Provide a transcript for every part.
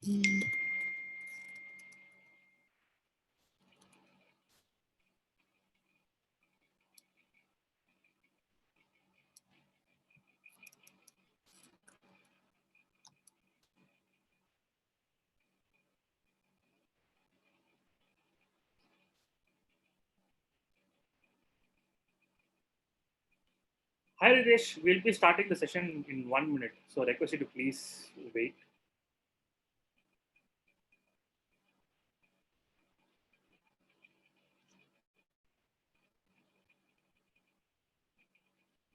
Hi Ridesh, we'll be starting the session in 1 minute. So I request you to please wait.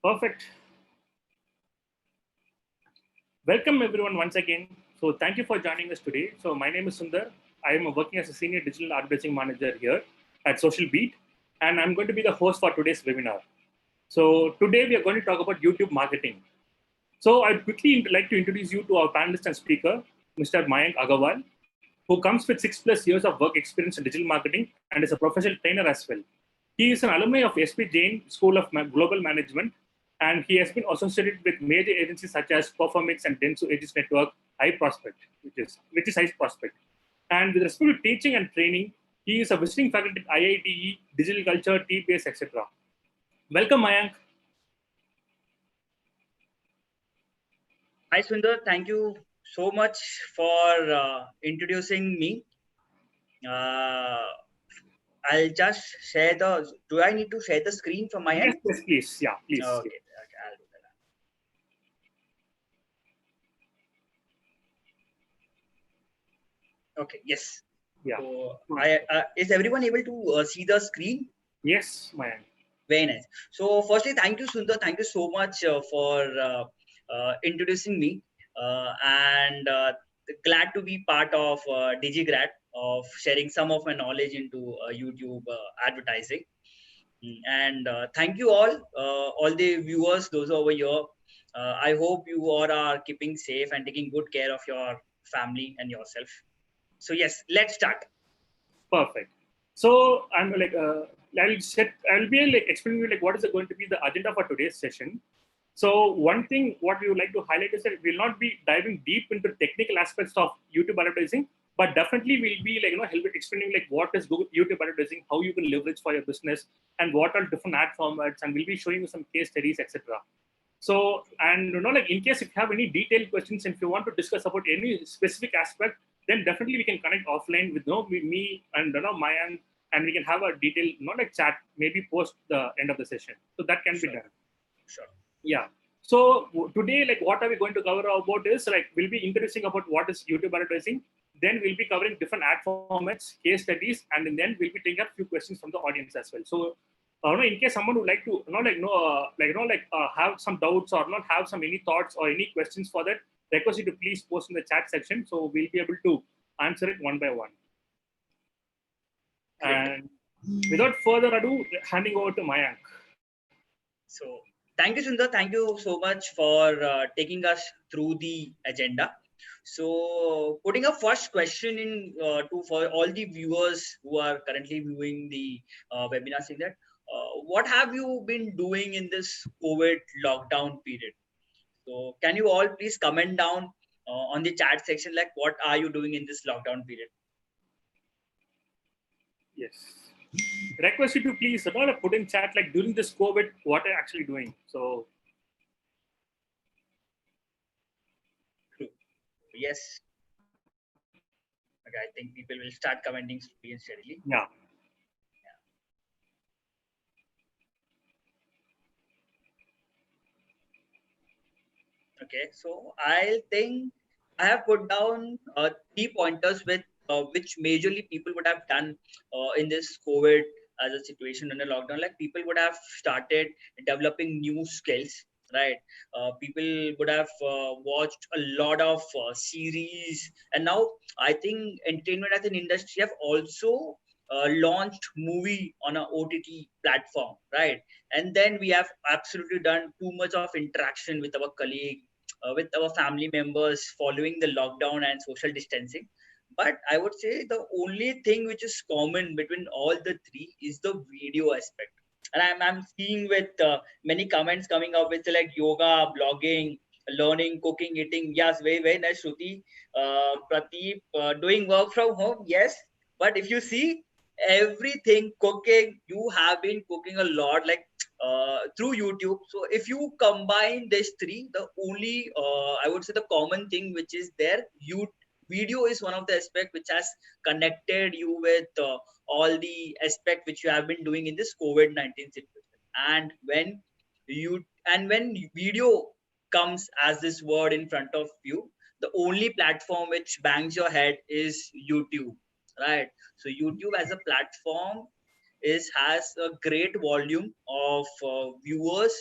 Perfect. Welcome everyone once again. So thank you for joining us today. So my name is Sundar. I am working as a senior digital advertising manager here at Social Beat, and I'm going to be the host for today's webinar. So today we are going to talk about YouTube marketing. So I'd quickly like to introduce you to our panelist and speaker, Mr. Mayank Agarwal, who comes with 6+ years of work experience in digital marketing and is a professional trainer as well. He is an alumni of SP Jain School of Global Management, and he has been associated with major agencies such as Performics and Dentsu Aegis Network, High Prospect, which is High Prospect. And with respect to teaching and training, he is a visiting faculty at IITE, Digital Culture, TBS, etc. Welcome, Mayank. Hi, Sundar. Thank you so much for introducing me. I'll just share the. Do I need to share the screen from my end? Yes, please. Yeah, please. Okay, I'll do that. Okay, yes. Yeah. So, is everyone able to see the screen? Yes, Mayank. Very nice. So, firstly, thank you, Sundar. Thank you so much for introducing me, and glad to be part of DigiGrad, of sharing some of my knowledge into YouTube advertising. And thank you all the viewers, those over here. I hope you all are keeping safe and taking good care of your family and yourself. So yes, let's start. Perfect. So I'm like, I'll be like explaining you like what is going to be the agenda for today's session. So one thing what we would like to highlight is that we'll not be diving deep into technical aspects of YouTube advertising, but definitely we'll be like explaining like what is YouTube advertising, how you can leverage for your business, and what are different ad formats, and we'll be showing you some case studies, etc. So, and like in case if you have any detailed questions, and if you want to discuss about any specific aspect, then definitely we can connect offline with me and Mayan, and we can have a detailed like chat maybe post the end of the session. So that can be done. Sure. Yeah. So today, like what are we going to cover about is like we'll be introducing about what is YouTube advertising. Then we'll be covering different ad formats, case studies, and then we'll be taking up a few questions from the audience as well. So in case someone would like to have some doubts or not have some any thoughts or any questions for that, request you to please post in the chat section, so we'll be able to answer it one by one. Great. And without further ado, handing over to Mayank. So thank you, Sundar. Thank you so much for taking us through the agenda. So putting a first question in for all the viewers who are currently viewing the webinar, saying that what have you been doing in this COVID lockdown period? So can you all please comment down on the chat section, like what are you doing in this lockdown period? Yes. Request you to please put in chat like during this COVID, what are you actually doing? So Yes. Okay, I think people will start commenting slowly and steadily. Yeah. Okay, so I think I have put down 3 pointers with which majorly people would have done in this COVID as a situation in a lockdown. Like people would have started developing new skills, right? People would have watched a lot of series, and now I think entertainment as an industry have also launched movie on a OTT platform, right? And then we have absolutely done too much of interaction with our colleague, with our family members following the lockdown and social distancing. But I would say the only thing which is common between all the three is the video aspect. And I'm seeing with many comments coming up with like yoga, blogging, learning, cooking, eating. Yes, very, very nice, Shruti. Pradeep, doing work from home. Yes. But if you see everything cooking, you have been cooking a lot, like through YouTube. So if you combine these three, the only, I would say the common thing which is there, video is one of the aspect which has connected you with all the aspect which you have been doing in this COVID-19 situation. And when video comes as this word in front of you, the only platform which bangs your head is YouTube, right? So YouTube as a platform has a great volume of viewers,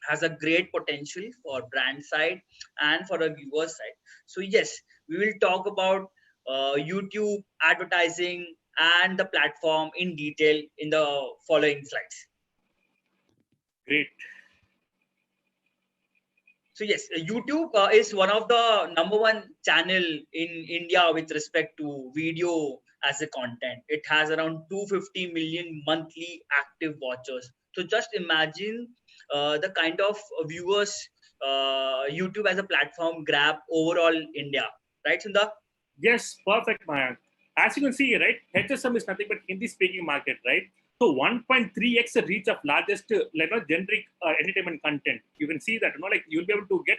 has a great potential for brand side and for a viewer side. So yes, we will talk about YouTube advertising and the platform in detail in the following slides. Great. So yes, YouTube is one of the number one channel in India with respect to video as a content. It has around 250 million monthly active watchers. So just imagine the kind of viewers YouTube as a platform grab overall India, right, Sundar? Yes, perfect, Mayank. As you can see, right, HSM is nothing but Hindi-speaking market, right? So 1.3x the reach of largest, generic entertainment content. You can see that, like you'll be able to get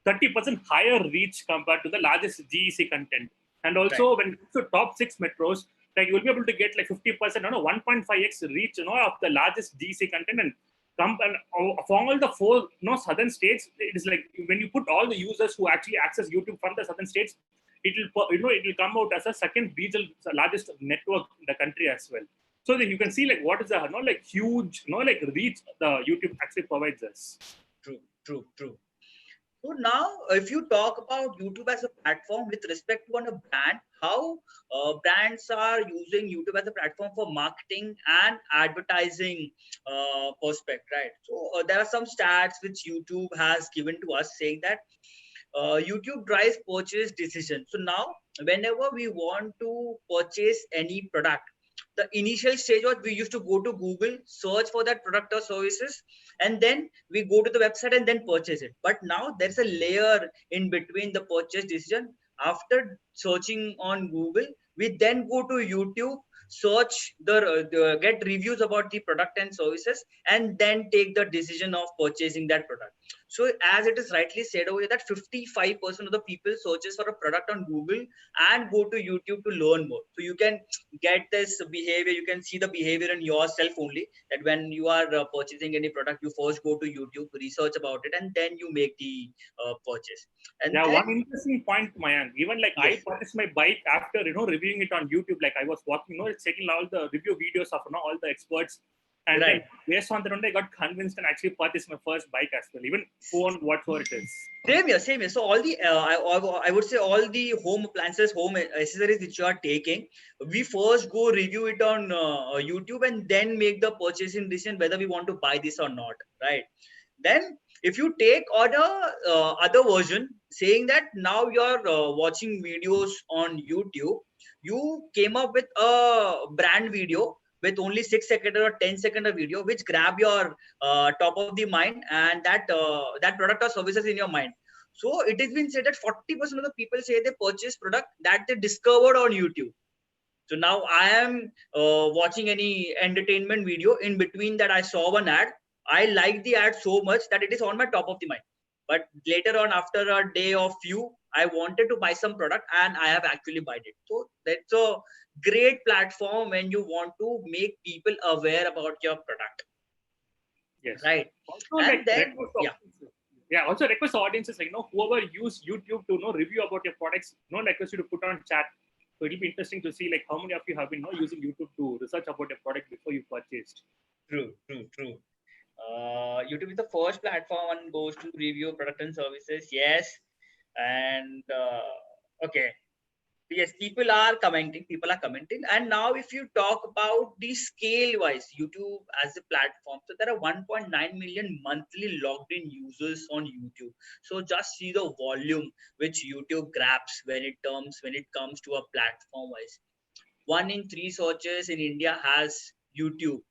30% higher reach compared to the largest GEC content. And also, when it comes to top 6 metros, like you'll be able to get like 50%, 1.5x reach, of the largest GEC content. And for all the four, southern states, it is like when you put all the users who actually access YouTube from the southern states, it will come out as a second regional largest network in the country as well. So that you can see like what is the huge reach the YouTube actually provides us. True. So now, if you talk about YouTube as a platform with respect to a brand, how brands are using YouTube as a platform for marketing and advertising prospect, right? So there are some stats which YouTube has given to us saying that YouTube drives purchase decision. So now, whenever we want to purchase any product, the initial stage was we used to go to Google, search for that product or services, and then we go to the website and then purchase it. But now there's a layer in between the purchase decision. After searching on Google, we then go to YouTube, search the get reviews about the product and services, and then take the decision of purchasing that product. So as it is rightly said over here that 55% of the people searches for a product on Google and go to YouTube to learn more. So you can get this behavior, you can see the behavior in yourself only, that when you are purchasing any product, you first go to YouTube, research about it, and then you make the purchase. And yeah, then, one interesting point, Mayank. Even like yes. I purchased my bike after reviewing it on YouTube. Like I was walking, checking all the review videos of all the experts, and Right. then based on that, I got convinced and actually purchased my first bike as well. Even phone, whatever it is. Same here. So all the I would say all the home appliances, home accessories which you are taking, we first go review it on YouTube and then make the purchasing decision whether we want to buy this or not, right? Then if you take other version saying that now you're watching videos on YouTube, you came up with a brand video with only 6 second or 10 second of video which grab your top of the mind and that product or services in your mind. So it has been said that 40% of the people say they purchase product that they discovered on YouTube. So now I am watching any entertainment video. In between that, I saw one ad. I like the ad so much that it is on my top of the mind. But later on, after a day or few, I wanted to buy some product and I have actually bought it. So that's a great platform when you want to make people aware about your product. Yes. Right. Also, And then, yeah. Also request audiences whoever use YouTube to review about your products, request you to put on chat. So it'll be interesting to see like how many of you have been using YouTube to research about your product before you purchased. True. YouTube is the first platform and goes to review product and services. Yes. And okay. Yes, people are commenting. And now if you talk about the scale wise, YouTube as a platform, so there are 1.9 million monthly logged in users on YouTube. So just see the volume which YouTube grabs when it comes to a platform wise. 1 in 3 searches in India has YouTube.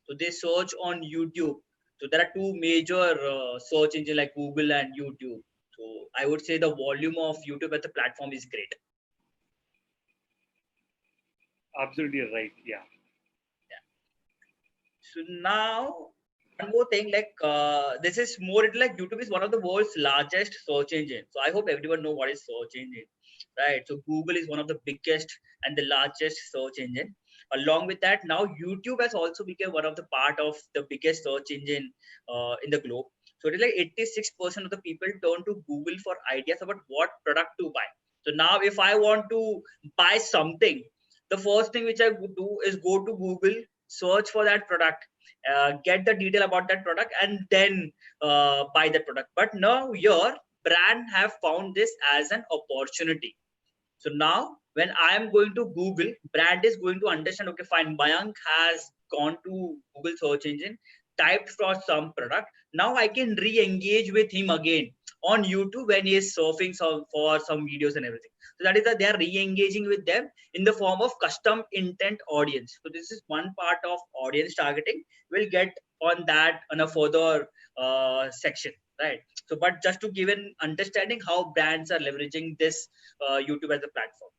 So they search on YouTube. So there are two major search engines like Google and YouTube. So I would say the volume of YouTube as a platform is great. Absolutely right. Yeah. So now one more thing, like this is more like YouTube is one of the world's largest search engine. So I hope everyone know what is search engine, right? So Google is one of the biggest and the largest search engine. Along with that, now YouTube has also become one of the part of the biggest search engine in the globe. So it is like 86% of the people turn to Google for ideas about what product to buy. So now if I want to buy something, the first thing which I would do is go to Google, search for that product, get the detail about that product, and then buy that product. But now your brand have found this as an opportunity. So now when I am going to Google, brand is going to understand, okay, fine, Mayank has gone to Google search engine, typed for some product. Now I can re-engage with him again on YouTube when he is surfing for some videos and everything. So that is that they are re-engaging with them in the form of custom intent audience. So this is one part of audience targeting. We'll get on that on a further section, right? So, but just to give an understanding how brands are leveraging this YouTube as a platform.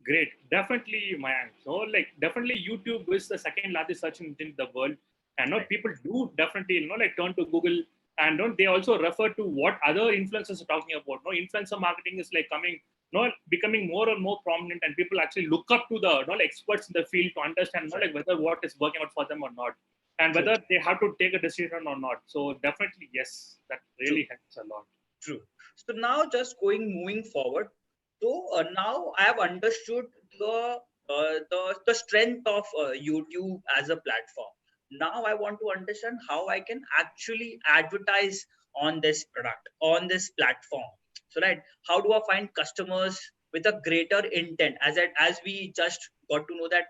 Great. Definitely, Mayank. So, like, definitely YouTube is the second largest search engine in the world. And now Right. people do definitely, like turn to Google, and don't they also refer to what other influencers are talking about. No, influencer marketing is like becoming more and more prominent, and people actually look up to the like experts in the field to understand like whether what is working out for them or not, and True. whether they have to take a decision or not. So definitely, yes, that really True. helps a lot. True. So now just moving forward. So now I have understood the strength of YouTube as a platform. Now I want to understand how I can actually advertise on this product, on this platform. So right, how do I find customers with a greater intent? As we just got to know that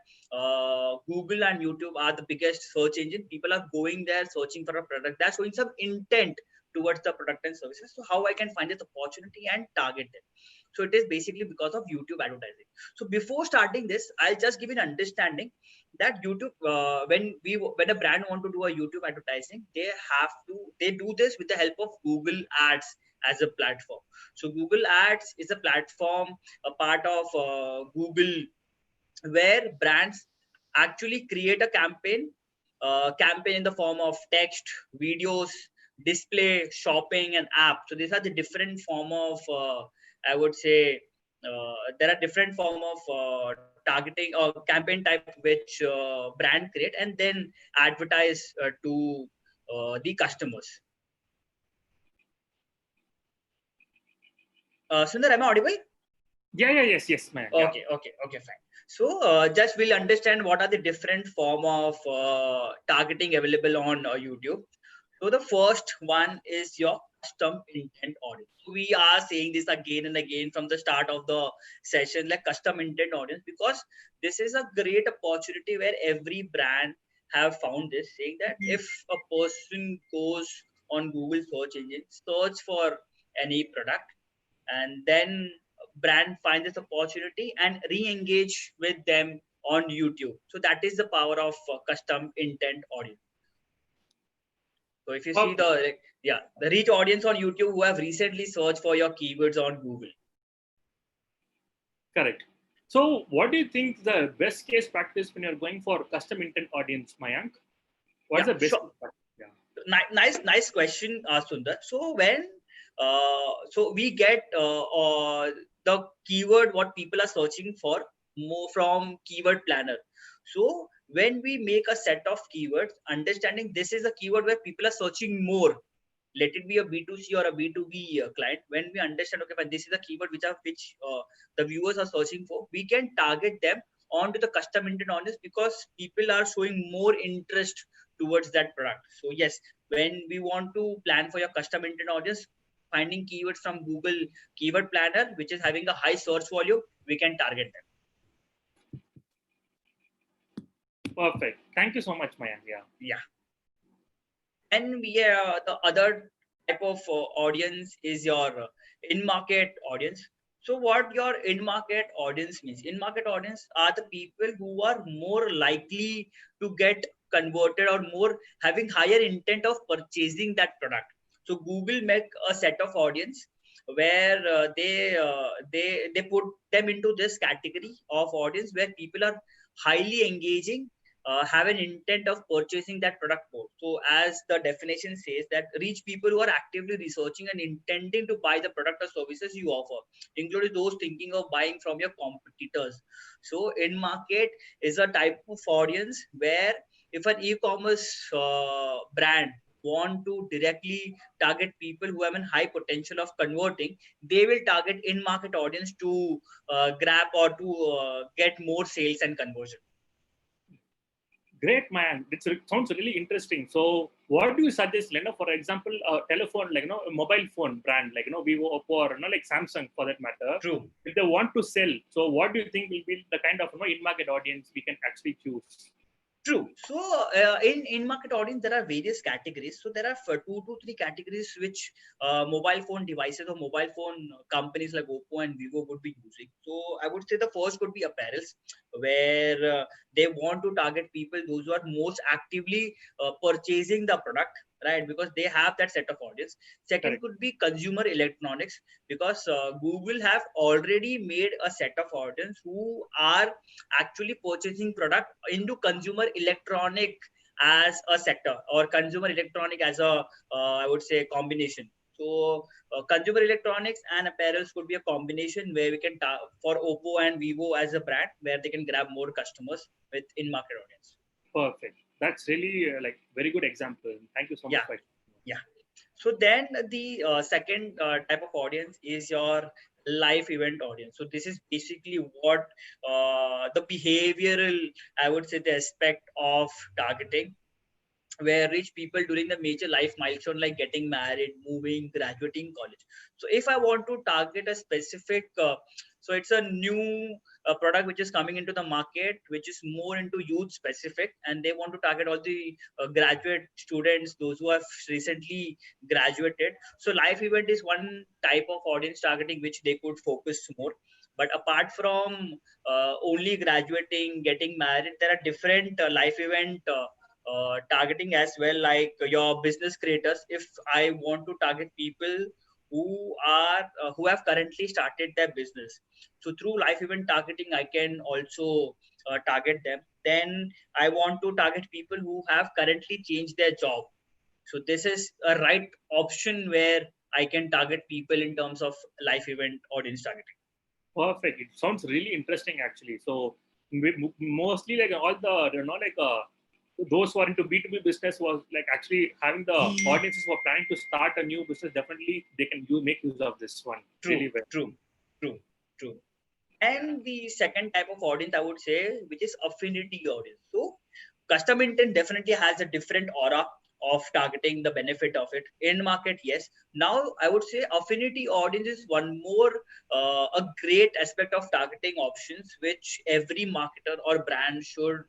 Google and YouTube are the biggest search engine. People are going there searching for a product. They're showing some intent towards the product and services. So how I can find this opportunity and target them. So it is basically because of YouTube advertising. So before starting this, I'll just give an understanding that YouTube, when a brand want to do a YouTube advertising, they do this with the help of Google Ads as a platform. So Google Ads is a platform, a part of Google, where brands actually create a campaign in the form of text, videos, display, shopping, and app. So these are the different form of I would say there are different form of targeting or campaign type which brand create and then advertise to the customers. Sundar, am I audible? Yes, man. Yeah. Okay, fine. So just we'll understand what are the different form of targeting available on YouTube. So the first one is your custom intent audience. We are saying this again and again from the start of the session, like custom intent audience, because this is a great opportunity where every brand have found this, saying that if a person goes on Google search engine, search for any product, and then brand finds this opportunity and re-engage with them on YouTube. So that is the power of custom intent audience. So if you see the reach audience on YouTube who have recently searched for your keywords on Google. Correct. So, what do you think the best case practice when you're going for custom intent audience, Mayank? What's the best? Sure. Nice question, Sundar. So when so we get the keyword what people are searching for more from keyword planner. So when we make a set of keywords, understanding this is a keyword where people are searching more, let it be a B2C or a B2B client, when we understand, okay, but this is a keyword which the viewers are searching for, we can target them onto the custom intent audience because people are showing more interest towards that product. So yes, when we want to plan for your custom intent audience, finding keywords from Google keyword planner, which is having a high search volume, we can target them. Perfect. Thank you so much, Mayank. Yeah. And the other type of audience is your in-market audience. So what your in-market audience means? In-market audience are the people who are more likely to get converted or more having higher intent of purchasing that product. So Google make a set of audience where they put them into this category of audience where people are highly engaging, have an intent of purchasing that product more. So as the definition says, that reach people who are actively researching and intending to buy the product or services you offer, including those thinking of buying from your competitors. So in market is a type of audience where if an e-commerce brand want to directly target people who have a high potential of converting, they will target in-market audience to grab or to get more sales and conversion. Great, man. It sounds really interesting. So, what do you suggest, for example, a telephone, a mobile phone brand, Vivo, Oppo, or like Samsung for that matter? True. If they want to sell, so what do you think will be the kind of in-market audience we can actually choose? True. So in market audience, there are various categories. So there are 2 to 3 categories which mobile phone devices or mobile phone companies like Oppo and Vivo would be using. So I would say the first could be apparels, where they want to target people those who are most actively purchasing the product, right? Because they have that set of audience. Second Correct. could be consumer electronics, because Google have already made a set of audience who are actually purchasing product into consumer electronic as a sector, or consumer electronic as a I would say combination. So consumer electronics and apparels could be a combination where we can for Oppo and Vivo as a brand, where they can grab more customers with in-market audience. Perfect. That's really very good example. Thank you so much Yeah, for. yeah. So then the second type of audience is your live event audience. So this is basically what the behavioral, I would say, the aspect of targeting, where rich people during the major life milestone like getting married, moving, graduating college. So if I want to target a specific, so it's a new product which is coming into the market, which is more into youth specific, and they want to target all the graduate students, those who have recently graduated. So life event is one type of audience targeting which they could focus more. But apart from only graduating, getting married, there are different life event targeting as well, like your business creators. If I want to target people who have currently started their business, so through live event targeting I can also target them. Then I want to target people who have currently changed their job, so this is a right option where I can target people in terms of live event audience targeting. Perfect. It sounds really interesting, actually. So mostly like all the those who are into B2B business was like actually having the audiences who are planning to start a new business. Definitely, they can make use of this one really True, well. true, true, true. And the second type of audience, I would say, which is affinity audience. So custom intent definitely has a different aura of targeting the benefit of it in market. Yes. Now I would say affinity audience is one more a great aspect of targeting options, which every marketer or brand should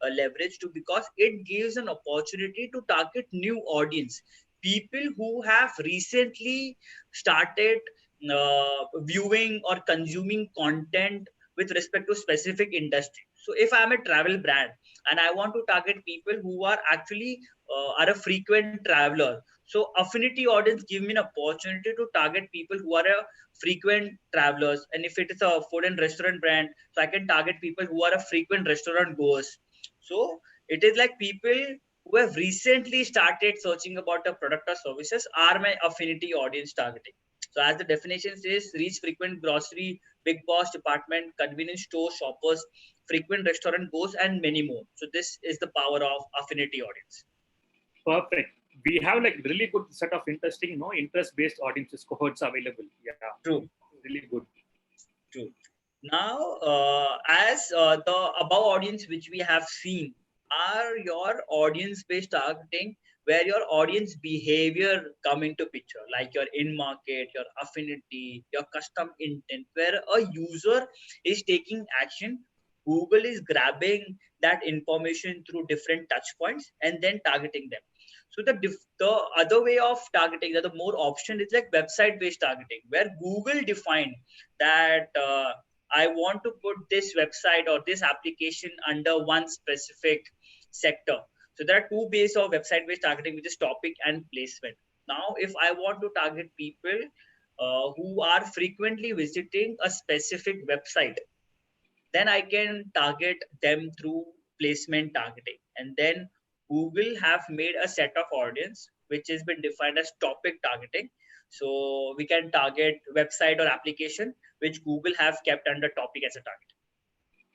leverage to, because it gives an opportunity to target new audience, people who have recently started viewing or consuming content with respect to specific industry. So if I'm a travel brand and I want to target people who are actually are a frequent traveler, so affinity audience give me an opportunity to target people who are a frequent travelers. And if it is a food and restaurant brand, so I can target people who are a frequent restaurant goers. So it is like people who have recently started searching about a product or services are my affinity audience targeting. So as the definition says, reach frequent grocery, big box department, convenience store shoppers, frequent restaurant goers, and many more. So this is the power of affinity audience. Perfect. We have like really good set of interesting, interest-based audiences cohorts available. Yeah, True. really good. True. Now, as the above audience which we have seen are your audience-based targeting, where your audience behavior come into picture, like your in-market, your affinity, your custom intent, where a user is taking action. Google is grabbing that information through different touch points and then targeting them. So the other way of targeting, the more option is like website-based targeting, where Google defined that I want to put this website or this application under one specific sector. So there are two ways of website-based targeting, which is topic and placement. Now, if I want to target people who are frequently visiting a specific website, then I can target them through placement targeting. And then Google have made a set of audience which has been defined as topic targeting. So we can target website or application which Google have kept under topic as a target.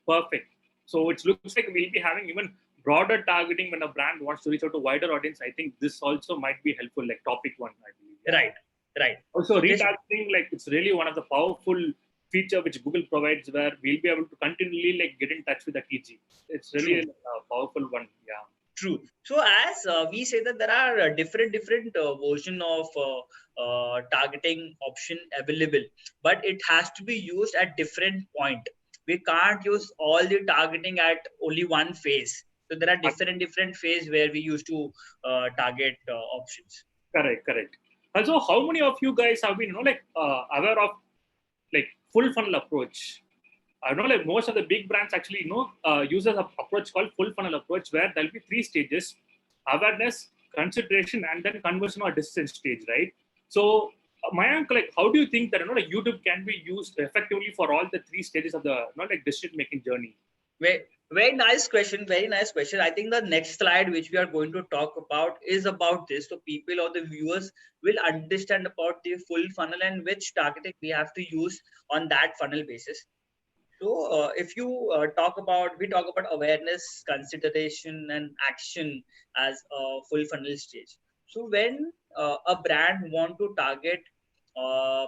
Perfect. So it looks like we'll be having even broader targeting when a brand wants to reach out to wider audience. I think this also might be helpful, like topic one, I believe. Yeah. Right, right. Also, So this, retargeting, like it's really one of the powerful feature which Google provides, where we'll be able to continually like get in touch with the TG. It's really true. a powerful one. Yeah. True. So as we say that there are different version of targeting option available, but it has to be used at different point. We can't use all the targeting at only one phase. So there are different phase where we used to target options. Correct, correct. Also, how many of you guys have been, like aware of like full funnel approach? I know like most of the big brands actually uses an approach called full funnel approach, where there'll be three stages: awareness, consideration, and then conversion or decision stage, right? So Mayank, like how do you think that like YouTube can be used effectively for all the three stages of the like decision making journey? Very nice question. Very nice question. I think the next slide, which we are going to talk about, is about this. So people or the viewers will understand about the full funnel and which targeting we have to use on that funnel basis. So if you we talk about awareness, consideration, and action as a full funnel stage. So when a brand want to target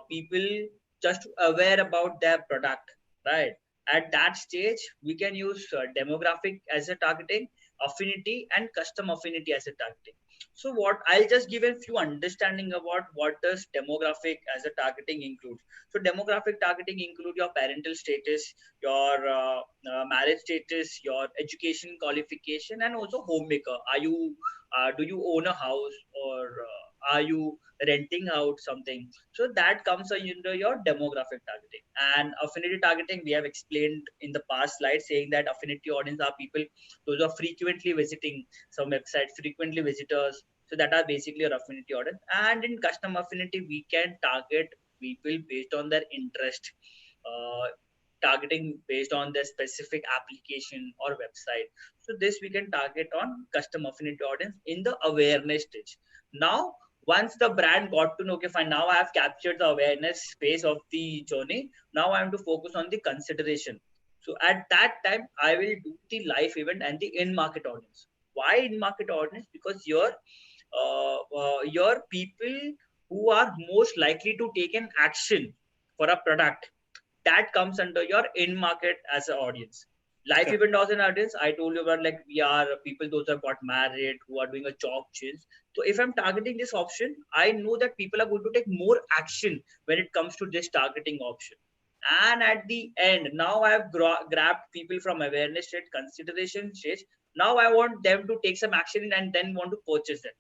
people just aware about their product, right? At that stage, we can use demographic as a targeting, affinity, and custom affinity as a targeting. So what I'll just give a few understanding about what does demographic as a targeting include. So demographic targeting include your parental status, your marriage status, your education qualification, and also homemaker. Are you do you own a house, or are you renting out something? So that comes under your demographic targeting. And affinity targeting, we have explained in the past slide, saying that affinity audience are people those are frequently visiting some websites, frequently visitors. So that are basically our affinity audience. And in custom affinity, we can target people based on their interest, uh, targeting based on their specific application or website. So this we can target on custom affinity audience in the awareness stage. Now, once the brand got to know, okay, fine, now I have captured the awareness phase of the journey. Now I am to focus on the consideration. So at that time, I will do the live event and the in-market audience. Why in-market audience? Because your people who are most likely to take an action for a product, that comes under your in-market as an audience. Life event as an audience, I told you about, like we are people those who have got married, who are doing a job change. So if I'm targeting this option, I know that people are going to take more action when it comes to this targeting option. And at the end, now I have grabbed people from awareness stage, consideration stage. Now I want them to take some action and then want to purchase them.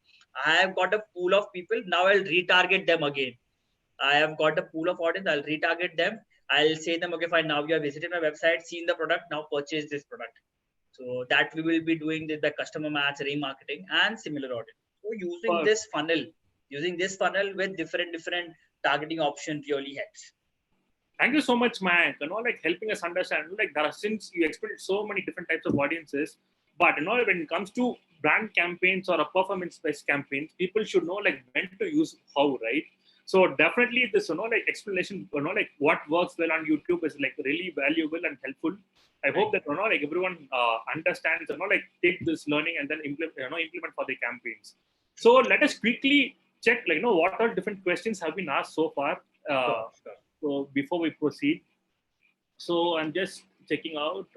I have got a pool of people. Now I'll retarget them again. I have got a pool of audience. I'll retarget them. I'll say them, okay, fine. Now you have visited my website, seen the product. Now purchase this product. So that we will be doing the customer match, remarketing, and similar audience. So using this funnel with different targeting options really helps. Thank you so much, Mayank. Like helping us understand, like there are, since you explained so many different types of audiences, but when it comes to brand campaigns or a performance-based campaigns, people should know like when to use how, right? So definitely this, like explanation, like what works well on YouTube is like really valuable and helpful. I hope that like everyone understands, like take this learning and then implement for the campaigns. So let us quickly check, like what all different questions have been asked so far. Sure. So before we proceed, so I'm just checking out.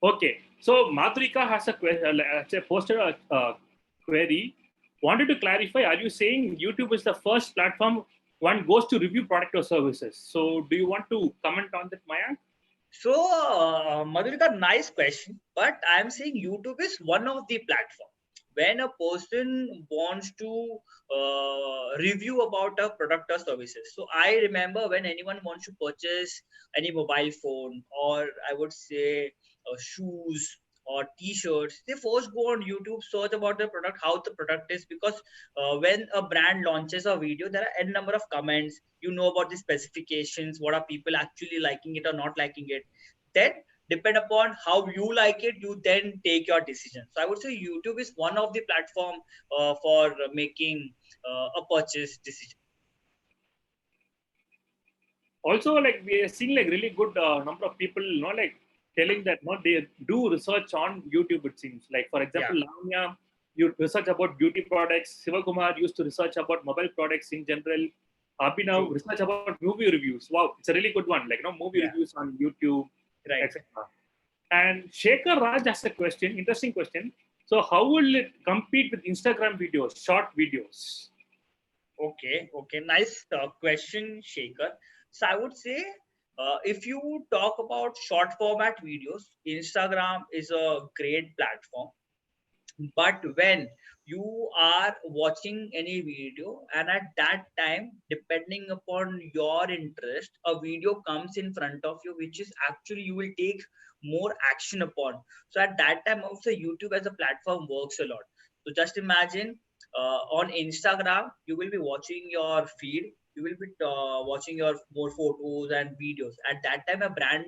Okay, so Madhurika has a question. Posted a query. Wanted to clarify: are you saying YouTube is the first platform one goes to review product or services? So, do you want to comment on that, Mayank? So, Madhurika, nice question. But I'm saying YouTube is one of the platforms. When a person wants to review about a product or services. So I remember when anyone wants to purchase any mobile phone, or I would say shoes, or or t-shirts, they first go on YouTube, search about the product, how the product is, because when a brand launches a video, there are n number of comments, you know about the specifications, what are people actually liking it or not liking it. Then depend upon how you like it, you then take your decision. So I would say YouTube is one of the platform for making a purchase decision. Also, like we are seeing like really good number of people, like telling that they do research on YouTube. It seems like, for Yeah, example, Lavanya, you research about beauty products. Sivakumar used to research about mobile products in general. Abhinav true. research about movie reviews. Wow, it's a really good one. Like movie Yeah, reviews on YouTube, right. etc. And Shekhar Raj has a question, interesting question. So, how will it compete with Instagram videos, short videos? Okay, nice question, Shaker. So I would say, if you talk about short format videos, Instagram is a great platform. But when you are watching any video, and at that time, depending upon your interest, a video comes in front of you, which is actually you will take more action upon. So at that time, also YouTube as a platform works a lot. So just imagine, on Instagram, you will be watching your feed, you will be watching your more photos and videos. At that time, a brand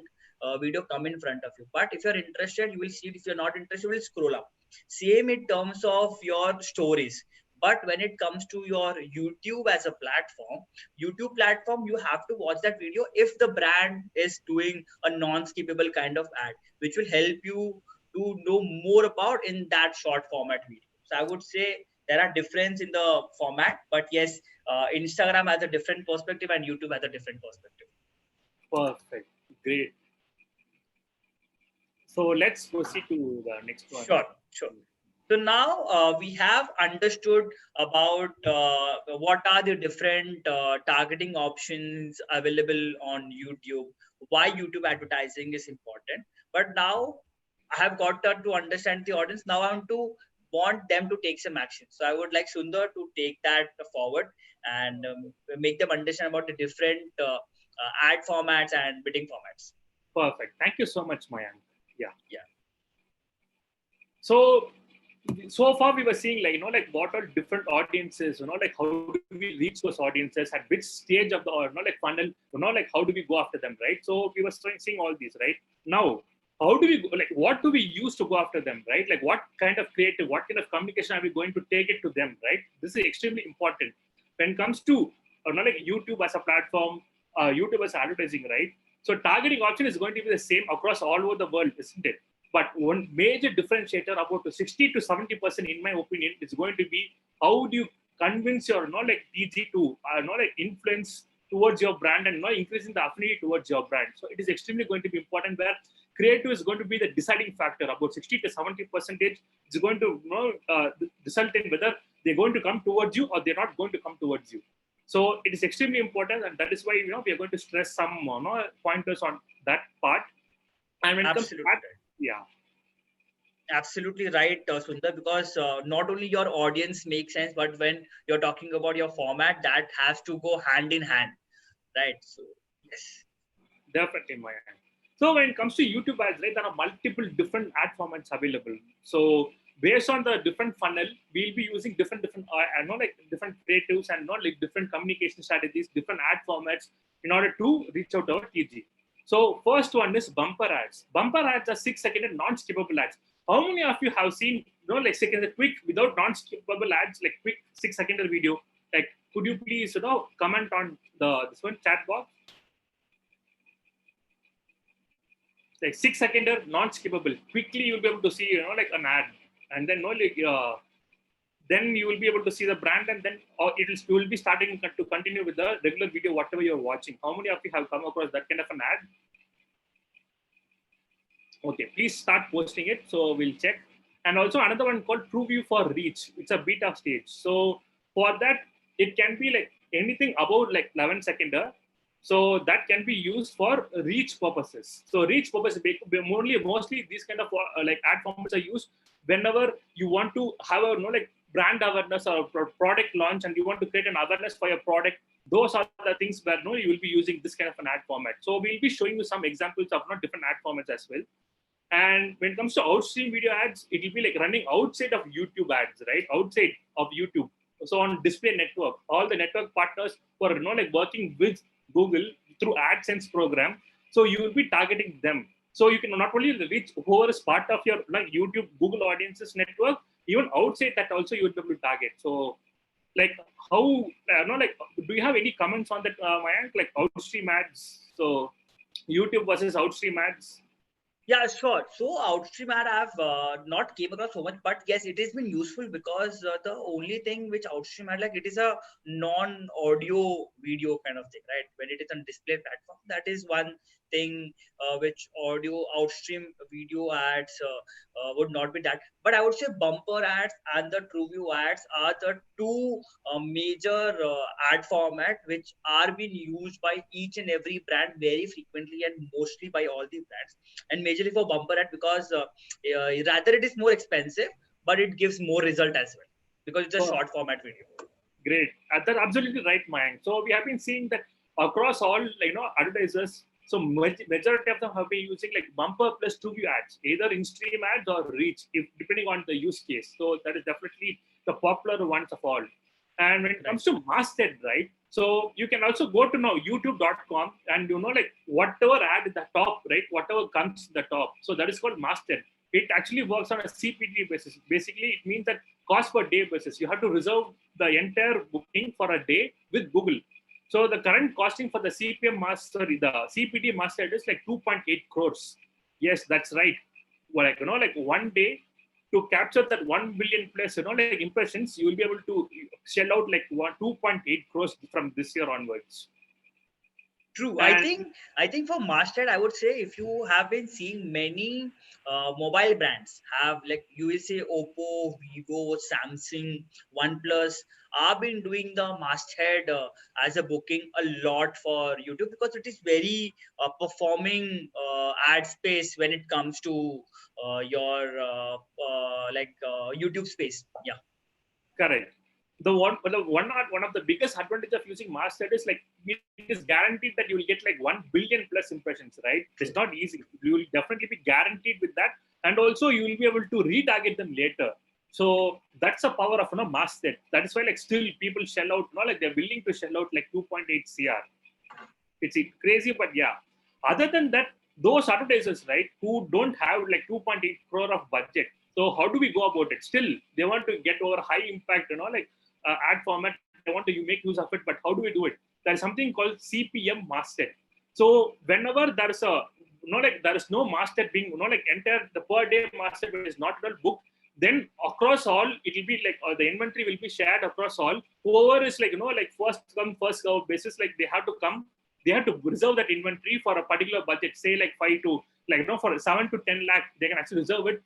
video come in front of you. But if you're interested, you will see it. If you're not interested, you will scroll up. Same in terms of your stories. But when it comes to your YouTube as a platform, you have to watch that video if the brand is doing a non-skippable kind of ad, which will help you to know more about in that short format video. So I would say there are difference in the format, but yes, Instagram has a different perspective and YouTube has a different perspective. Perfect, great. So let's proceed to the next one. Sure. So now we have understood about what are the different targeting options available on YouTube, why YouTube advertising is important. But now I have got to understand the audience. Now I want them to take some action. So I would like Sundar to take that forward and make them understand about the different ad formats and bidding formats. Perfect. Thank you so much, Mayank. Yeah. Yeah. So far we were seeing like like what are different audiences, like how do we reach those audiences at which stage of the like funnel, like how do we go after them, right? So we were seeing all these, right? Now, how do we go, like what do we use to go after them, right? Like what kind of creative, what kind of communication are we going to take it to them, right? This is extremely important when it comes to like YouTube as a platform, YouTube as advertising, right? So targeting option is going to be the same across all over the world, isn't it? But one major differentiator, about 60 to 70%, in my opinion, is going to be how do you convince your like TG to like influence towards your brand and increasing the affinity towards your brand. So it is extremely going to be important where creative is going to be the deciding factor. About 60 to 70% is going to result in whether they're going to come towards you or they're not going to come towards you. So it is extremely important, and that is why we are going to stress some pointers on that part. And when it comes to Absolutely. that, yeah. Absolutely right, Sundar, because not only your audience makes sense, but when you're talking about your format, that has to go hand in hand, right? So, yes. Definitely, my hand. So when it comes to YouTube ads, right, there are multiple different ad formats available. So based on the different funnel, we'll be using different like different creatives and not like different communication strategies, different ad formats in order to reach out to our TG. So first one is bumper ads. Bumper ads are 6-second non-skippable ads. How many of you have seen like second quick without non-skippable ads, like quick 6-second video? Like, could you please comment on this one chat box? Like 6-second non-skippable. Quickly you'll be able to see like an ad, and then then you will be able to see the brand, and then you will be starting to continue with the regular video whatever you're watching. How many of you have come across that kind of an ad? Okay, please start posting it so we'll check. And also another one called TrueView for Reach. It's a beta stage. So for that, it can be like anything about like 11-second. So that can be used for reach purposes. So reach purposes, mostly these kind of like ad formats are used whenever you want to have a like brand awareness or product launch, and you want to create an awareness for your product. Those are the things where you will be using this kind of an ad format. So we'll be showing you some examples of different ad formats as well. And when it comes to outstream video ads, it will be like running outside of YouTube ads, right? Outside of YouTube. So on display network, all the network partners who are like working with Google through AdSense program. So you will be targeting them. So you can not only reach whoever is part of your like YouTube Google audiences network, even outside that also you will be able to target. So like how like do you have any comments on that, Mayank? Like outstream ads, so YouTube versus outstream ads. Yeah, sure. So Outstream ad I've not came across so much, but yes, it has been useful because the only thing which Outstream ad, like, it is a non-audio video kind of thing, right? When it is on display platform, that is one thing which audio Outstream video ads would not be that. But I would say bumper ads and the TrueView ads are the two major ad format which are being used by each and every brand very frequently and mostly by all the brands, and majorly for bumper ad because rather it is more expensive, but it gives more result as well because it's a Oh, short format video. great. That's absolutely right, Mayank. So we have been seeing that across all advertisers. So majority of them have been using like bumper plus two view ads, either Instream ads or reach, if depending on the use case. So that is definitely the popular ones of all. And when it Right. comes to masthead, right? So you can also go to now youtube.com and like whatever ad at the top, right? Whatever comes to the top. So that is called masthead. It actually works on a CPT basis. Basically, it means that cost per day basis. You have to reserve the entire booking for a day with Google. So the current costing for the CPM Master, the CPT Master is like 2.8 crores. Yes, that's right. Well, like one day to capture that 1 billion plus, like impressions, you will be able to shell out like 2.8 crores from this year onwards. True. And I think for Master, I would say if you have been seeing many mobile brands have, like, you will say Oppo, Vivo, Samsung, OnePlus are been doing the masthead as a booking a lot for YouTube because it is very performing ad space when it comes to your YouTube space. Yeah. correct. One of the biggest advantage of using masthead is like it is guaranteed that you will get like 1 billion plus impressions, right? It's True. not easy. You will definitely be guaranteed with that, and also you will be able to retarget them later. So that's the power of masthead. That is why like still people shell out, like they're willing to shell out like 2.8 cr. It's crazy, but yeah. Other than that, those advertisers, right, who don't have like 2.8 crore of budget. So how do we go about it? Still, they want to get over high impact, like ad format. They want to make use of it, but how do we do it? There's something called CPM Master. So whenever there's a like there is no master being like entire the per day master is not at all booked, then across all it will be like the inventory will be shared across all. Whoever is like like first come first go basis, like they have to come, they have to reserve that inventory for a particular budget, say like 5 to like for 7 to 10 lakh, they can actually reserve it.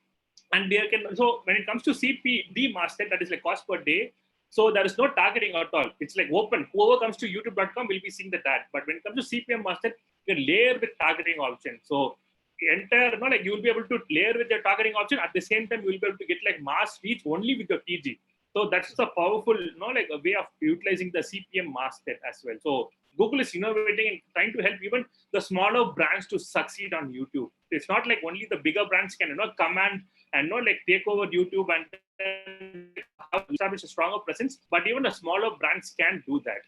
And they can, so when it comes to CPD master, that is like cost per day. So there is no targeting at all. It's like open. Whoever comes to youtube.com will be seeing the ad. But when it comes to CPM master, you can layer with targeting option. So entire, like you will be able to layer with your targeting option. At the same time, you will be able to get like mass reach only with your TG. So that's a powerful, like a way of utilizing the CPM master as well. So Google is innovating and trying to help even the smaller brands to succeed on YouTube. It's not like only the bigger brands can come and like take over YouTube and have establish a stronger presence, but even the smaller brands can do that.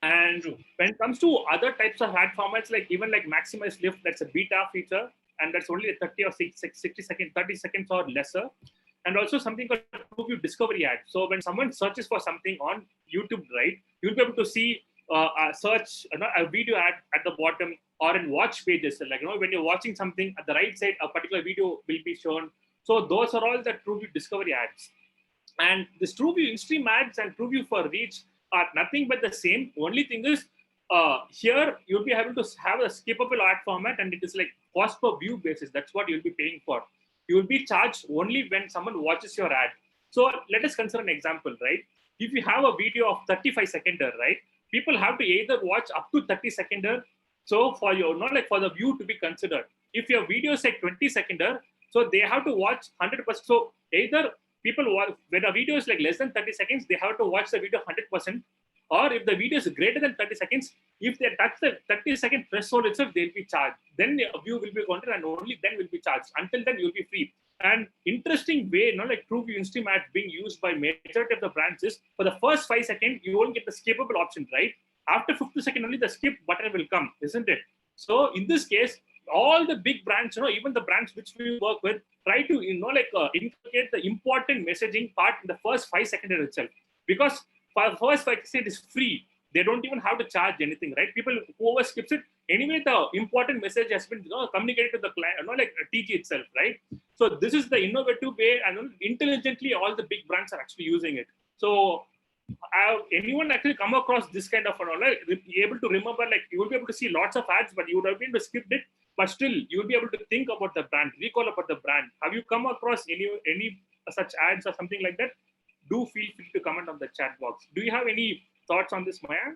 And True. when it comes to other types of ad formats, like even like maximize lift, that's a beta feature, and that's only a 30 or 60 seconds, 30 seconds or lesser. And also something called prove you discovery ad. So when someone searches for something on YouTube, right, you'll be able to see a search, a video ad at the bottom or in watch pages. Like, when you're watching something at the right side, a particular video will be shown. So those are all the TrueView discovery ads. And this TrueView Instream ads and TrueView for reach are nothing but the same. Only thing is, here you'll be able to have a skippable ad format, and it is like cost per view basis. That's what you'll be paying for. You will be charged only when someone watches your ad. So let us consider an example, right? If you have a video of 35 seconder, right? People have to either watch up to 30 seconder. So for your, not like for the view to be considered. If your video is like 20 seconder, so they have to watch 100%. So either people watch, when a video is like less than 30 seconds, they have to watch the video 100%. Or if the video is greater than 30 seconds, if they touch the 30-second threshold itself, they'll be charged. Then a view will be counted and only then will be charged. Until then, you'll be free. And interesting way, like TrueView Instream Ads being used by majority of the brands is for the first 5 seconds, you won't get the skippable option, right? After 50 seconds, only the skip button will come, isn't it? So in this case, all the big brands, even the brands which we work with, try to, inculcate the important messaging part in the first 5 seconds itself. Because for the first 5 seconds is free. They don't even have to charge anything, right? People whoever skips it, anyway, the important message has been communicated to the client, like TG itself, right? So this is the innovative way, and intelligently all the big brands are actually using it. So have anyone actually come across this kind of able to remember, like you will be able to see lots of ads, but you would have been able to skip it, but still you will be able to think about the brand, recall about the brand. Have you come across any such ads or something like that? Do feel free to comment on the chat box. Do you have any thoughts on this, Mayank?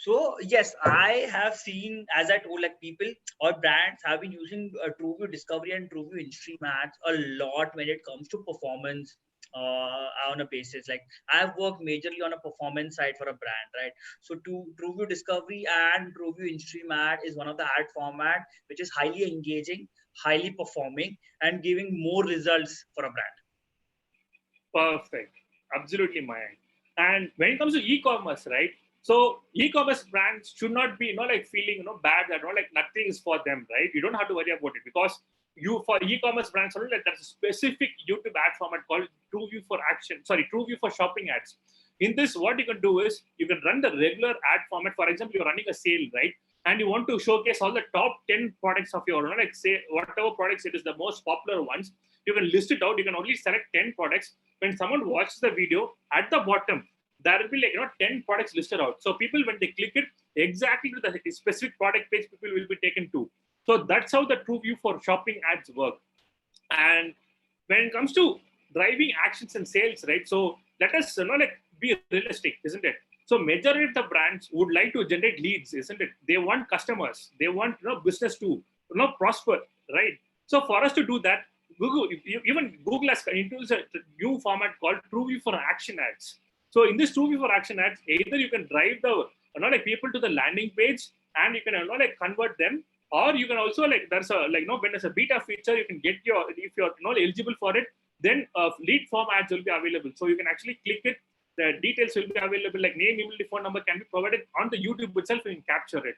So yes, I have seen, as I told, like people or brands have been using TrueView Discovery and TrueView Instream Ads a lot when it comes to performance on a basis. Like I've worked majorly on a performance side for a brand, right? So TrueView Discovery and TrueView Instream Ad is one of the ad format which is highly engaging, highly performing, and giving more results for a brand. Perfect. Absolutely, Mayank. And when it comes to e-commerce, right? So e-commerce brands should not be, like feeling, bad that, like nothing is for them, right? You don't have to worry about it because for e-commerce brands, like there's a specific YouTube ad format called TrueView for Action. Sorry, TrueView for Shopping Ads. In this, what you can do is you can run the regular ad format. For example, you're running a sale, right? And you want to showcase all the top 10 products of your, like say whatever products it is, the most popular ones. You can list it out. You can only select 10 products. When someone watches the video, at the bottom, there will be 10 products listed out. So people, when they click it, exactly to the specific product page, people will be taken to. So that's how the TrueView for Shopping Ads work. And when it comes to driving actions and sales, right? So let us be realistic, isn't it? So majority of the brands would like to generate leads, isn't it? They want customers. They want business to prosper, right? So for us to do that, even Google has introduced a new format called TrueView for Action Ads. So in this TrueView for Action Ads, either you can drive the people to the landing page and you can convert them, or you can also there's a when there's a beta feature, you can get if you're eligible for it, then lead form ads will be available. So you can actually click it. The details will be available, like name, email, phone number can be provided on the YouTube itself, and you can capture it.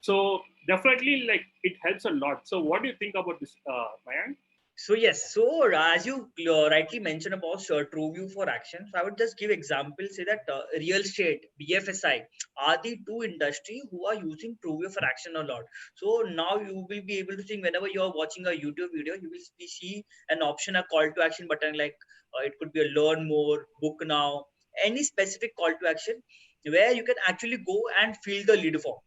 So definitely, it helps a lot. So what do you think about this, Mayank? So yes, so as you rightly mentioned about TrueView for Action, so I would just give examples. Say that real estate, BFSI are the two industry who are using TrueView for Action a lot. So now you will be able to see whenever you are watching a YouTube video, you will see an option, a call to action button, like it could be a learn more, book now, any specific call to action where you can actually go and fill the lead form.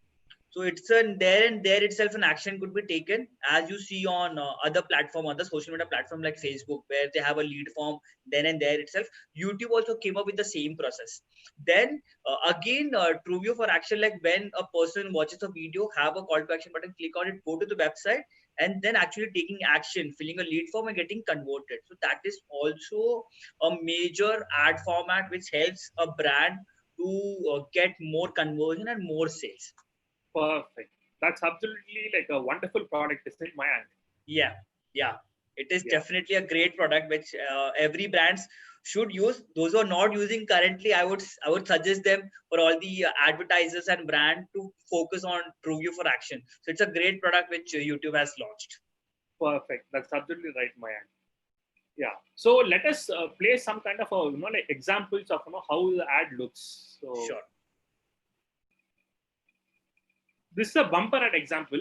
So it's there and there itself an action could be taken, as you see on other platform, other social media platform like Facebook, where they have a lead form then and there itself. YouTube also came up with the same process. Then again, TrueView for Action, like when a person watches a video, have a call to action button, click on it, go to the website, and then actually taking action, filling a lead form and getting converted. So that is also a major ad format which helps a brand to get more conversion and more sales. Perfect. That's absolutely a wonderful product, isn't it, Mayank? Yeah, it is definitely a great product which every brands should use. Those who are not using currently, I would suggest them, for all the advertisers and brand, to focus on TrueView for Action. So it's a great product which YouTube has launched. Perfect. That's absolutely right, Mayank. Yeah. So let us play some kind of examples of how the ad looks. So sure. This is a bumper ad example.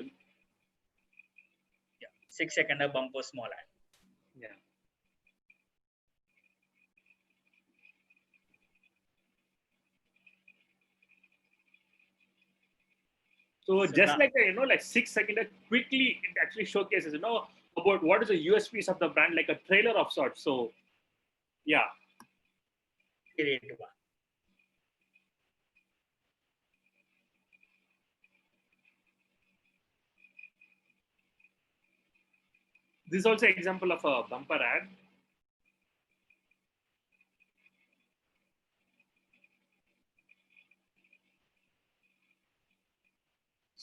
Yeah, 6-second bumper small ad. Yeah. So just now, 6-second, quickly it actually showcases about what is the USPs of the brand, like a trailer of sorts. So yeah. Great one. This is also an example of a bumper ad.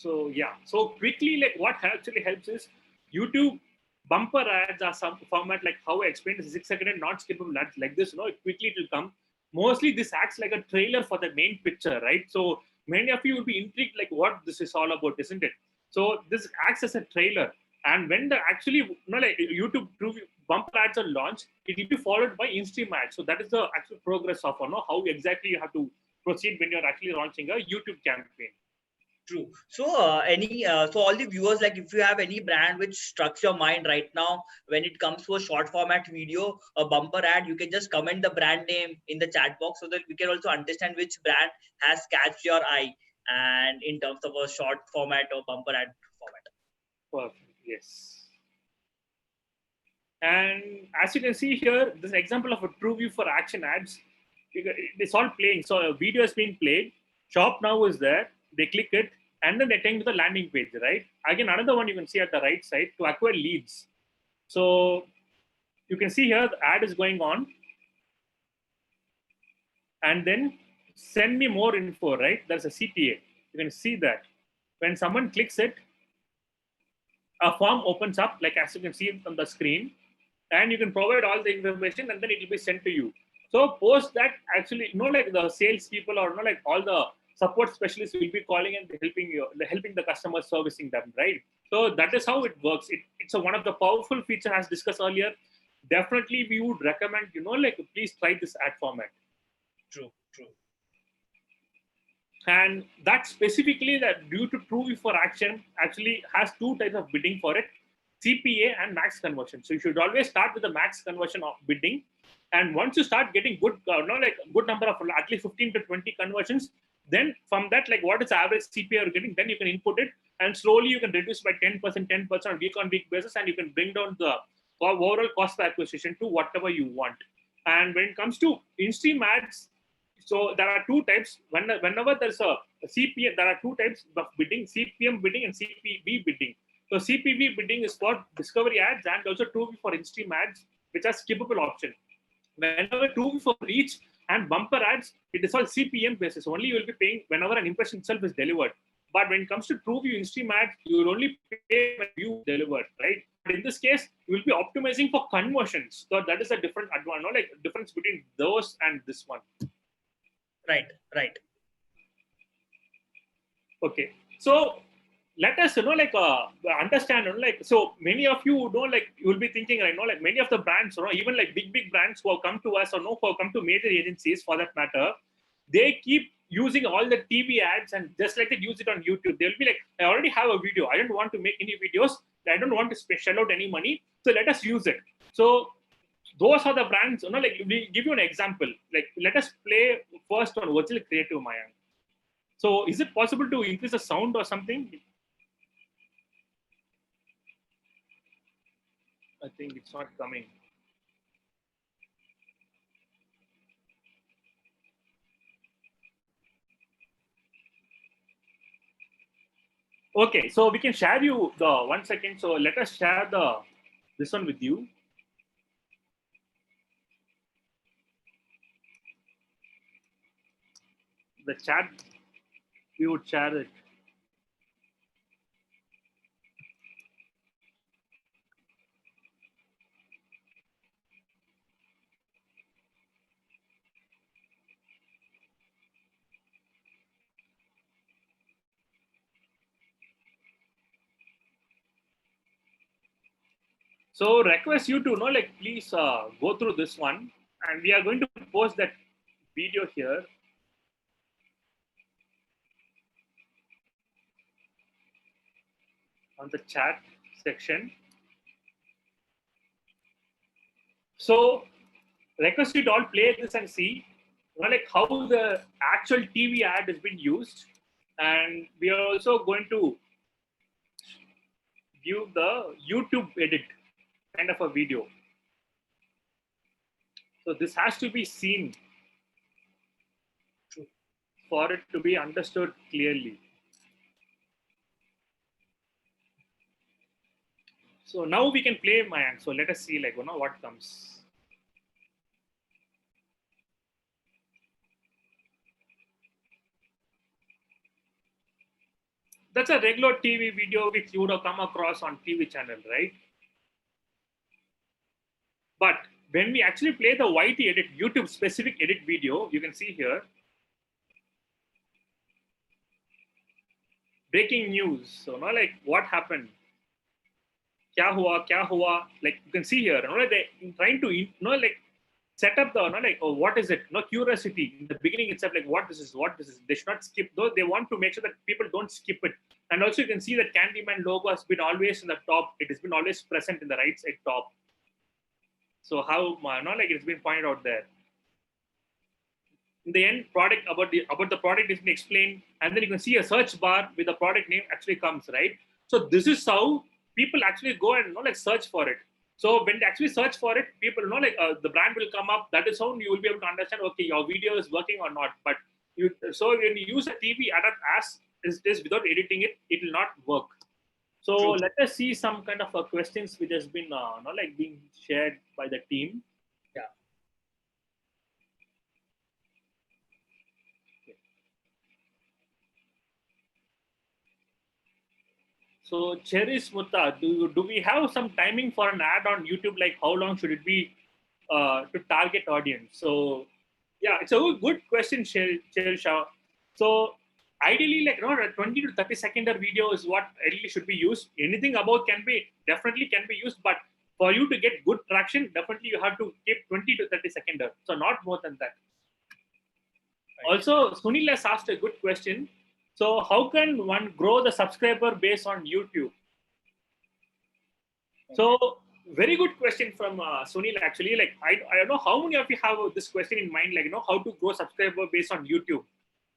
So yeah, so quickly, like what actually helps is YouTube bumper ads are some format like how I explained is 6 second and not skippable ads like this. Quickly it will come. Mostly this acts like a trailer for the main picture, right? So many of you will be intrigued like what this is all about, isn't it? So this acts as a trailer, and when the actually like YouTube bumper ads are launched, it will be followed by Instream ads. So that is the actual progress of how exactly you have to proceed when you're actually launching a YouTube campaign. True. So, so all the viewers, like if you have any brand which struck your mind right now, when it comes to a short format video, a bumper ad, you can just comment the brand name in the chat box so that we can also understand which brand has catched your eye, and in terms of a short format or bumper ad format. Perfect. Yes. And as you can see here, this example of a true view for action ads, it's all playing. So a video is being played. Shop now is there. They click it, and then they take to the landing page, right? Again, another one you can see at the right side to acquire leads. So you can see here the ad is going on, and then send me more info, right? There's a CTA. You can see that when someone clicks it, a form opens up, like as you can see on the screen, and you can provide all the information, and then it will be sent to you. So post that, actually, like the sales people or like all the support specialists will be calling and helping the customer, servicing them, right? So that is how it works. It's one of the powerful feature as discussed earlier. Definitely, we would recommend, like please try this ad format. True, true. And that specifically that due to true for action actually has two types of bidding for it, CPA and max conversion. So you should always start with the max conversion of bidding, and once you start getting good like good number of at least 15 to 20 conversions, then from that, like what is the average CPA you're getting, then you can input it, and slowly you can reduce by 10% on week basis, and you can bring down the overall cost of acquisition to whatever you want. And when it comes to in-stream ads, so there are two types. Whenever there's a CPM, there are two types of bidding: CPM bidding and CPV bidding. So CPV bidding is for discovery ads and also 2V for in-stream ads, which are skippable option. Whenever 2V for reach and bumper ads, it is all CPM basis. Only you will be paying whenever an impression itself is delivered. But when it comes to TrueView in-stream ads, you will only pay when view delivered, right? But in this case, you will be optimizing for conversions. So that is a different advantage, like difference between those and this one. Right, right. Okay, so let us understand, like, so many of you like you will be thinking, like many of the brands, even like big brands who have come to us, or who have come to major agencies for that matter, they keep using all the TV ads, and just like they use it on YouTube. They'll be like, I already have a video, I don't want to make any videos, I don't want to shell out any money, so let us use it. So those are the brands, like we give you an example. Like, let us play first on virtual creative, Mayank. So is it possible to increase the sound or something? I think it's not coming. Okay, so we can share you the 1 second. So let us share this one with you. The chat, we would share it. So request you to like please go through this one, and we are going to post that video here on the chat section. So request you to all play this and see like how the actual TV ad has been used, and we are also going to give the YouTube edit kind of a video. So this has to be seen for it to be understood clearly. So now we can play Mayank. So let us see like what comes. that's a regular TV video which you would have come across on TV channel, right? But when we actually play the YT edit, YouTube specific edit video, you can see here, breaking news. So, like what happened? Kya hua? Like you can see here, like they trying to, like set up the, like, oh, what is it? No curiosity in the beginning itself, like what this is, what this is. They should not skip, though they want to make sure that people don't skip it. And also you can see that Candyman logo has been always in the top. It has been always present in the right side top. So how, like it's been pointed out there. In the end, product about the product is been explained, and then you can see a search bar with the product name actually comes, right? So this is how people actually go and like search for it. So when they actually search for it, people like the brand will come up. That is how you will be able to understand, okay, your video is working or not. But so when you use a TV ad as is this without editing it, it will not work. So True. let us see some kind of questions which has been like being shared by the team. Yeah. So Cherish Mutta, do we have some timing for an ad on YouTube? Like how long should it be to target audience? So yeah, it's a good question, Cherish. So ideally, like a 20 to 30-second video is what ideally should be used. Anything above definitely can be used, but for you to get good traction, definitely you have to keep 20 to 30-second. So not more than that. Right. Also, Sunil has asked a good question. So how can one grow the subscriber base on YouTube? So very good question from Sunil actually. Like I don't know how many of you have this question in mind, like how to grow subscriber base on YouTube.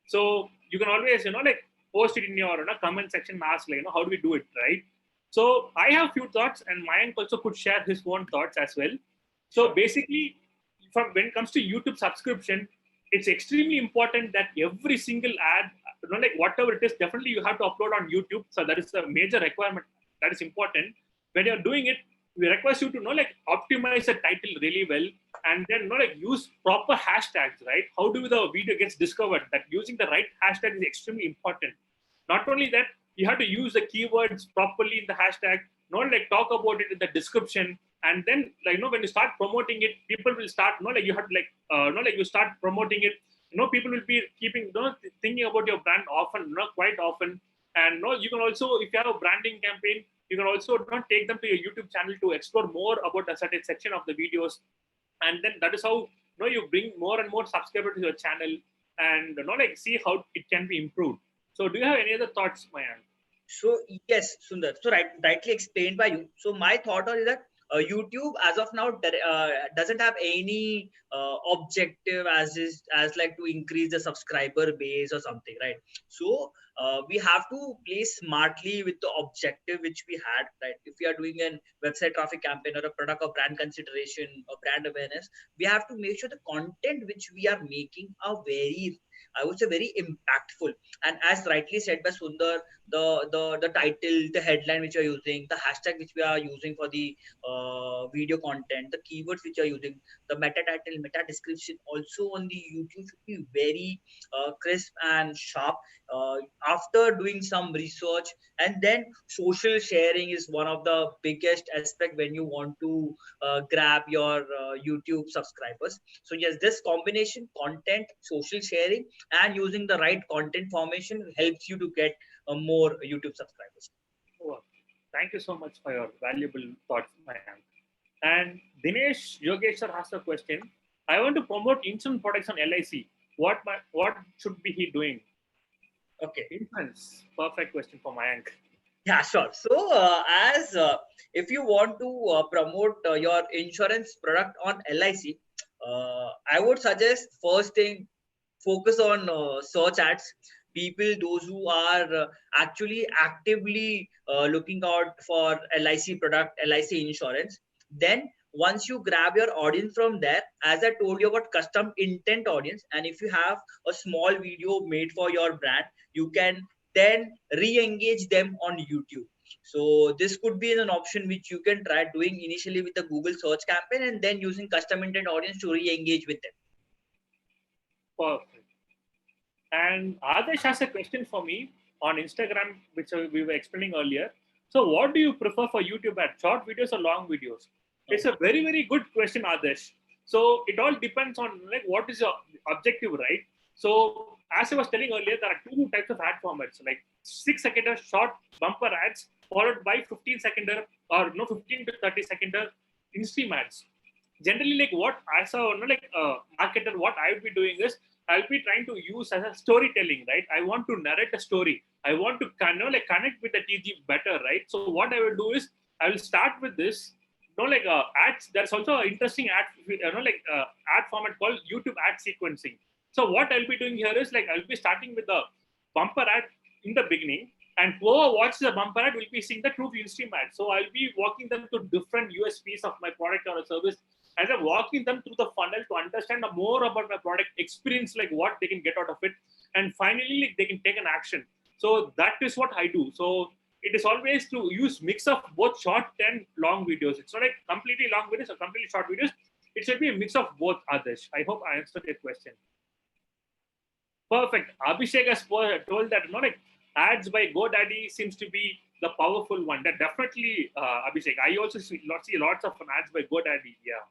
So you can always like post it in your comment section and ask like how do we do it, right? So I have few thoughts, and Mayank also could share his own thoughts as well. So basically, when it comes to YouTube subscription, it's extremely important that every single ad, like whatever it is, definitely you have to upload on YouTube. So that is a major requirement that is important. When you're doing it, we request you to like optimize the title really well, and then like use proper hashtags, right? How do the video gets discovered? That using the right hashtag is extremely important. Not only that, you have to use the keywords properly in the hashtag, not like talk about it in the description. And then like when you start promoting it, people will start like you have to like like you start promoting it, people will be keeping thinking about your brand often, not quite often. And you can also, if you have a branding campaign, you can also not take them to your YouTube channel to explore more about a certain section of the videos. And then that is how you bring more and more subscribers to your channel, and like see how it can be improved. So do you have any other thoughts, Mayank? So yes, Sundar. So rightly explained by you. So my thought is that YouTube as of now doesn't have any objective as like to increase the subscriber base or something, right? So we have to play smartly with the objective which we had, right? If we are doing an website traffic campaign or a product or brand consideration or brand awareness, we have to make sure the content which we are making are very, I would say, very impactful. And as rightly said by Sundar, the title, the headline which we are using, the hashtag which we are using for the video content, the keywords which are using, the meta title, meta description also on the YouTube should be very crisp and sharp. After doing some research, and then social sharing is one of the biggest aspect when you want to grab your YouTube subscribers. So yes, this combination, content, social sharing, and using the right content formation helps you to get more YouTube subscribers. Oh, thank you so much for your valuable thoughts, Mayank. And Dinesh Yogeshwar asked a question. I want to promote insurance products on LIC. What should be he doing? Okay. Insurance. Perfect question for Mayank. Yeah, sure. So as if you want to promote your insurance product on LIC, I would suggest first thing, focus on search ads. People, those who are actually actively looking out for LIC product, LIC insurance. Then once you grab your audience from there, as I told you about custom intent audience, and if you have a small video made for your brand, you can then re-engage them on YouTube. So this could be an option which you can try doing initially with the Google search campaign, and then using custom intent audience to re-engage with them. Perfect. And Adesh has a question for me. on Instagram, which we were explaining earlier. So what do you prefer for YouTube ads, short videos or long videos? It's a very, very good question, Adesh. So it all depends on like what is your objective, right? So as I was telling earlier, there are two types of ad formats, like 6-seconder short bumper ads followed by 15-seconder or no 15 to 30-seconder Instream ads. Generally, like what as a marketer, what I would be doing is I'll be trying to use as a storytelling, right? I want to narrate a story. I want to connect with the TG better, right? So what I will do is I will start with this, ads. There's also an interesting ad format called YouTube ad sequencing. So what I'll be doing here is like I'll be starting with the bumper ad in the beginning, and whoever watches the bumper ad will be seeing the true Instream ad. So I'll be walking them to different USPs of my product or a service, and I'm walking them through the funnel to understand more about my product experience, like what they can get out of it, and finally like, they can take an action. So that is what I do. So it is always to use mix of both short and long videos. It's not like completely long videos or completely short videos. It should be a mix of both, Adesh. I hope I answered your question. Perfect. Abhishek has told that like ads by GoDaddy seems to be the powerful one. That definitely, Abhishek. I also see lots of ads by GoDaddy. Yeah.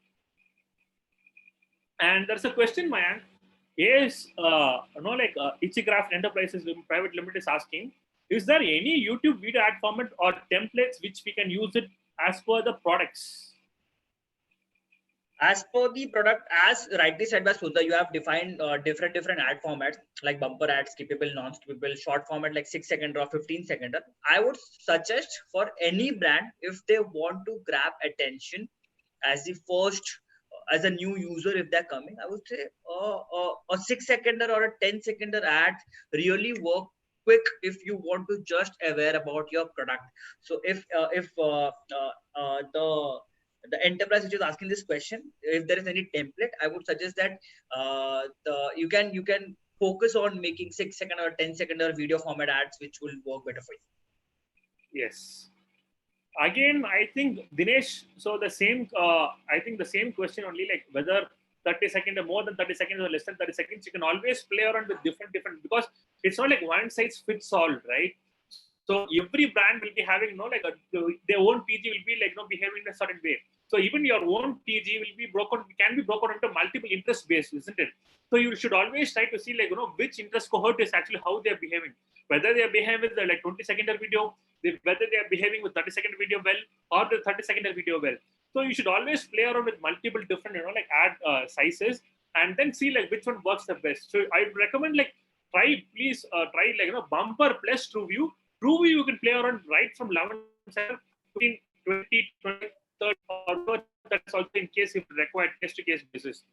And there's a question, Mayank. Yes, Ichigraph Enterprises Private Limited is asking, is there any YouTube video ad format or templates which we can use it as per the products? As per the product, as rightly said by Sundar, you have defined different ad formats like bumper ads, skippable, non-skippable, short format like 6-second or 15-second. I would suggest for any brand, if they want to grab attention as the first, as a new user, if they're coming, I would say a 6-seconder or a 10-seconder ad really work quick if you want to just aware about your product. So if the enterprise which is asking this question, if there is any template, I would suggest that you can focus on making 6-second or 10-second or video format ads, which will work better for you. Yes. Again, I think Dinesh. So the same. I think the same question only, like whether 30 seconds or more than 30 seconds or less than 30 seconds. You can always play around with different because it's not like one size fits all, right? So every brand will be having their own PG will be behaving in a certain way. So even your own PG will be can be broken into multiple interest based, isn't it? So you should always try to see which interest cohort is actually how they are behaving. Whether they are behaving with the 20-second video, whether they are behaving with 30-second video well or the 30-second video well. So you should always play around with multiple different ad sizes and then see which one works the best. So I would recommend try bumper plus true view. True view you can play around right from 11, 15, 20, 20, 30, or that's also in case if required case to case basis.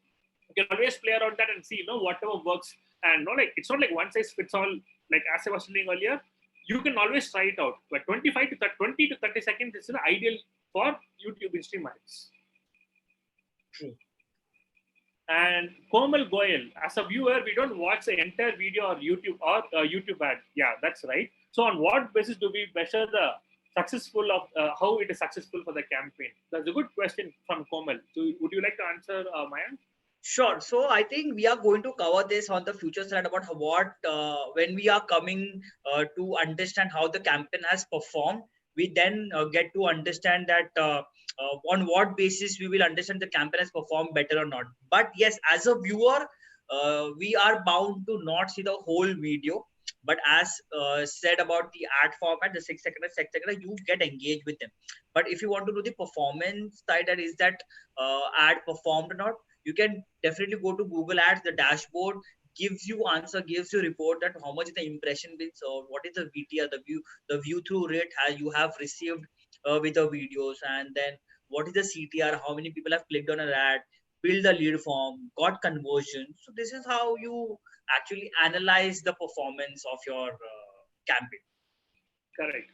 You can always play around that and see whatever works, and it's not like one size fits all. Like as I was saying earlier, you can always try it out. But 25 to 20 to 30 seconds is ideal for YouTube Instream ads. True. And Komal Goyal, as a viewer, we don't watch the entire video or YouTube ad. Yeah, that's right. So on what basis do we measure the successful of how it is successful for the campaign? That's a good question from Komal. So would you like to answer, Mayank? Sure. So I think we are going to cover this on the future slide about what when we are coming to understand how the campaign has performed. We then get to understand that on what basis we will understand the campaign has performed better or not. But yes, as a viewer, we are bound to not see the whole video. But as said about the ad format, the 6-second, you get engaged with them. But if you want to do the performance side, that is that ad performed or not, you can definitely go to Google Ads. The dashboard gives you report that how much is the impression bits or what is the VTR, the view through rate you have received with the videos, and then what is the CTR, how many people have clicked on an ad, build the lead form, got conversion. So this is how you actually analyze the performance of your campaign. Correct.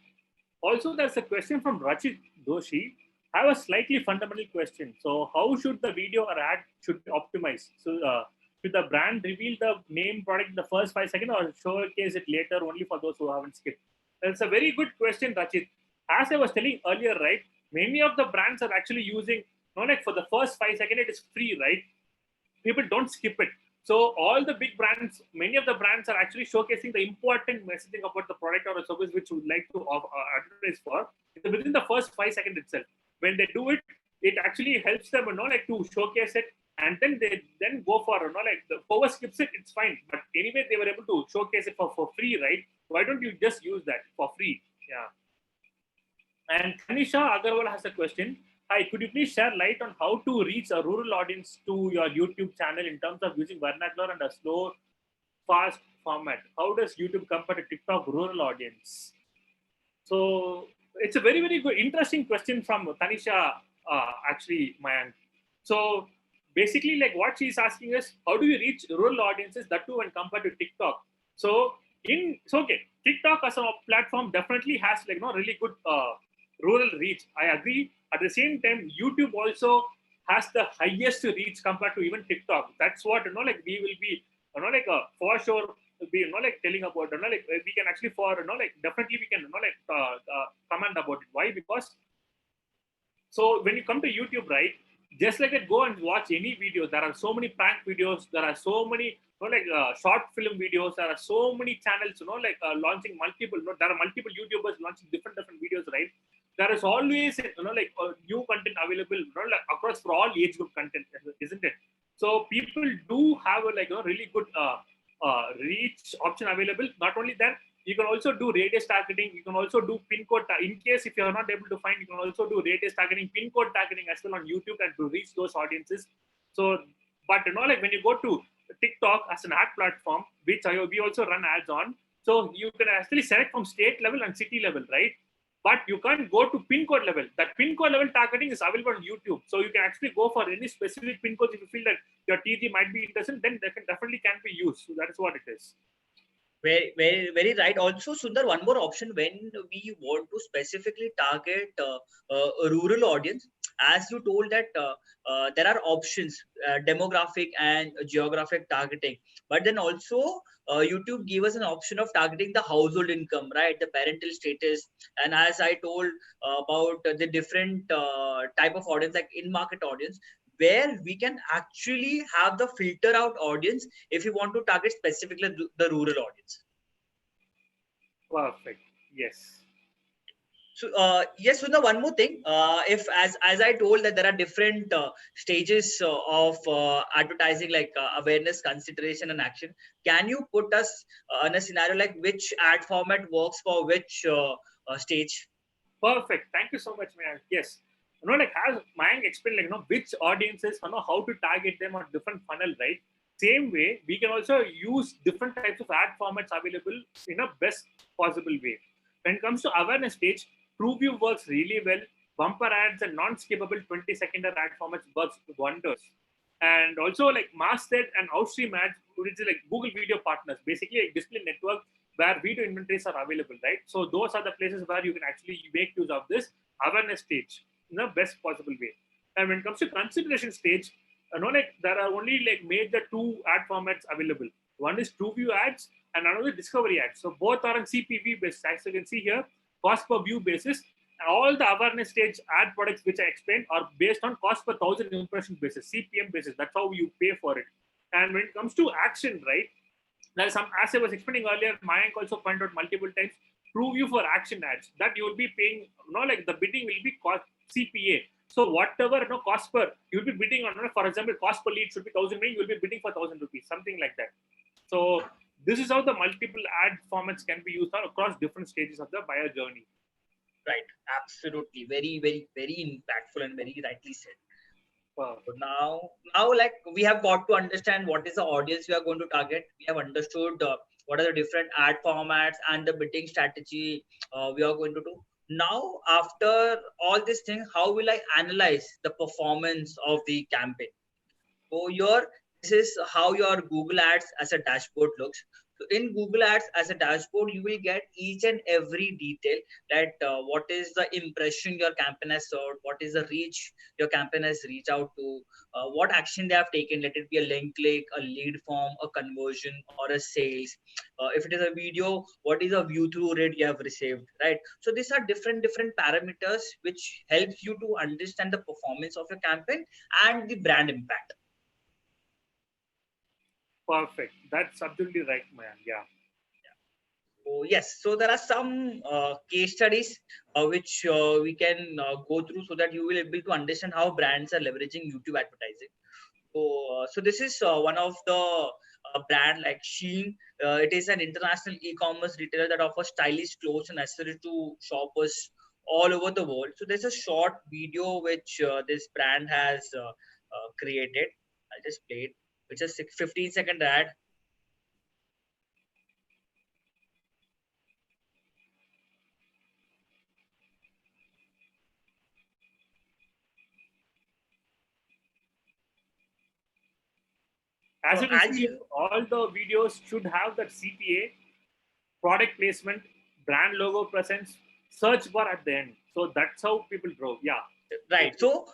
Also, there's a question from Rachit Doshi. I have a slightly fundamental question. So, how should the video or ad should be optimized? So, should the brand reveal the main product in the first 5 seconds or showcase it later only for those who haven't skipped? That's a very good question, Rachit. As I was telling earlier, right? Many of the brands are actually using, for the first 5 seconds, it is free, right? People don't skip it. So all the big brands, many of the brands are actually showcasing the important messaging about the product or a service which you would like to advertise for within the first 5 seconds itself. When they do it, it actually helps them, like to showcase it, and then they then go for, like the whoever skips it, it's fine. But anyway, they were able to showcase it for free, right? Why don't you just use that for free? Yeah. And Tanisha Agarwal has a question. Hi, could you please share light on how to reach a rural audience to your YouTube channel in terms of using vernacular and a slow, fast format? How does YouTube compare to TikTok rural audience? So it's a very, very good, interesting question from Tanisha, actually, Mayank. So basically, like what she's asking is, how do you reach rural audiences, that too when compared to TikTok? So okay, TikTok as a platform definitely has like really good rural reach. I agree. At the same time, YouTube also has the highest reach compared to even TikTok. That's what like we will be like for sure be like telling about like we can actually for like definitely we can like comment about it. Why? Because so when you come to YouTube, right, just like that, go and watch any video. There are so many prank videos. There are so many like short film videos. There are so many channels like launching multiple there are multiple YouTubers launching different videos, right? There is always like new content available like across for all age group content, isn't it? So people do have a like really good reach option available. Not only that, you can also do radius targeting. You can also do pin code. In case if you are not able to find, you can also do radius targeting, pin code targeting as well on YouTube and to reach those audiences. So, but like when you go to TikTok as an ad platform, which we also run ads on, so you can actually select from state level and city level, right? But you can't go to pin code level. That pin code level targeting is available on YouTube. So you can actually go for any specific pin codes if you feel that your TG might be interested, then they can definitely can be used. So that is what it is. Very right. Also, Sundar, one more option when we want to specifically target a rural audience, as you told that there are options, demographic and geographic targeting, but then also YouTube gave us an option of targeting the household income, right? The parental status, and as I told about the different type of audience, like in-market audience, where we can actually have the filter out audience if you want to target specifically the rural audience. Perfect. Yes. So yes, Sundar, one more thing. If as I told that there are different stages of advertising, like awareness, consideration, and action. Can you put us in a scenario like which ad format works for which stage? Perfect. Thank you so much, Mayank. Yes. Like as Mayank explained, like, which audiences, how to target them on different funnel, right? Same way, we can also use different types of ad formats available in a best possible way. When it comes to awareness stage, TrueView works really well. Bumper ads and non-skippable 20-second ad formats works wonders. And also like Master and Outstream ads, which is like Google Video Partners, basically a display network where video inventories are available, right? So those are the places where you can actually make use of this awareness stage in the best possible way. And when it comes to consideration stage, like there are only like major two ad formats available. One is TrueView ads and another discovery ads. So both are on CPV basis. As you can see here, cost per view basis. And all the awareness stage ad products which I explained are based on cost per 1,000 impression basis, CPM basis. That's how you pay for it. And when it comes to action, right, there are some, as I was explaining earlier, Mayank also pointed out multiple times, TrueView for action ads that you will be paying, like the bidding will be cost CPA. So whatever cost per, you will be bidding on, for example, cost per lead should be 1,000, you will be bidding for 1,000 rupees, something like that. So this is how the multiple ad formats can be used across different stages of the buyer journey. Right, absolutely, very impactful and very rightly said. Wow. So now, like we have got to understand what is the audience we are going to target. We have understood what are the different ad formats and the bidding strategy we are going to do. Now, after all these things, how will I analyze the performance of the campaign? So this is how your Google Ads as a dashboard looks. So in Google Ads as a dashboard, you will get each and every detail that what is the impression your campaign has served, what is the reach your campaign has reached out to, what action they have taken, let it be a link click, a lead form, a conversion, or a sales. If it is a video, what is a view through rate you have received, right? So these are different parameters which helps you to understand the performance of your campaign and the brand impact. Perfect. That's absolutely right, Mayank. Yeah. So yes, so there are some case studies which we can go through so that you will be able to understand how brands are leveraging YouTube advertising. So this is one of the brand like Shein. It is an international e-commerce retailer that offers stylish clothes and accessories to shoppers all over the world. So there's a short video which this brand has created. I'll just play it. It's a 15-second ad. As So you can as see, you all the videos should have that CPA, product placement, brand logo presence, search bar at the end. So that's how people grow. Yeah. Right. So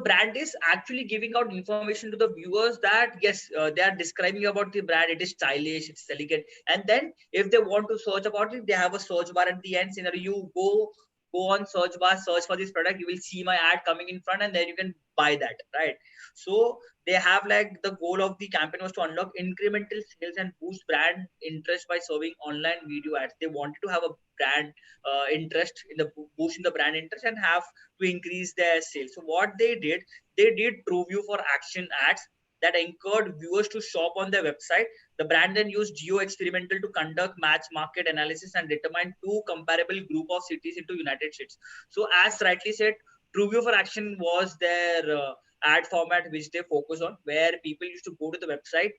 brand is actually giving out information to the viewers that yes, they are describing about the brand. It is stylish, it's elegant, and then if they want to search about it, they have a search bar at the end. So you go on search bar, search for this product. You will see my ad coming in front, and then you can buy that. Right. So they have like the goal of the campaign was to unlock incremental sales and boost brand interest by serving online video ads. They wanted to have a brand interest in the boost in the brand interest and have to increase their sales. So what they did true view for action ads that encouraged viewers to shop on their website. The brand then used geo experimental to conduct match market analysis and determine two comparable group of cities into United States. So as rightly said, true view for action was their ad format which they focus on, where people used to go to the website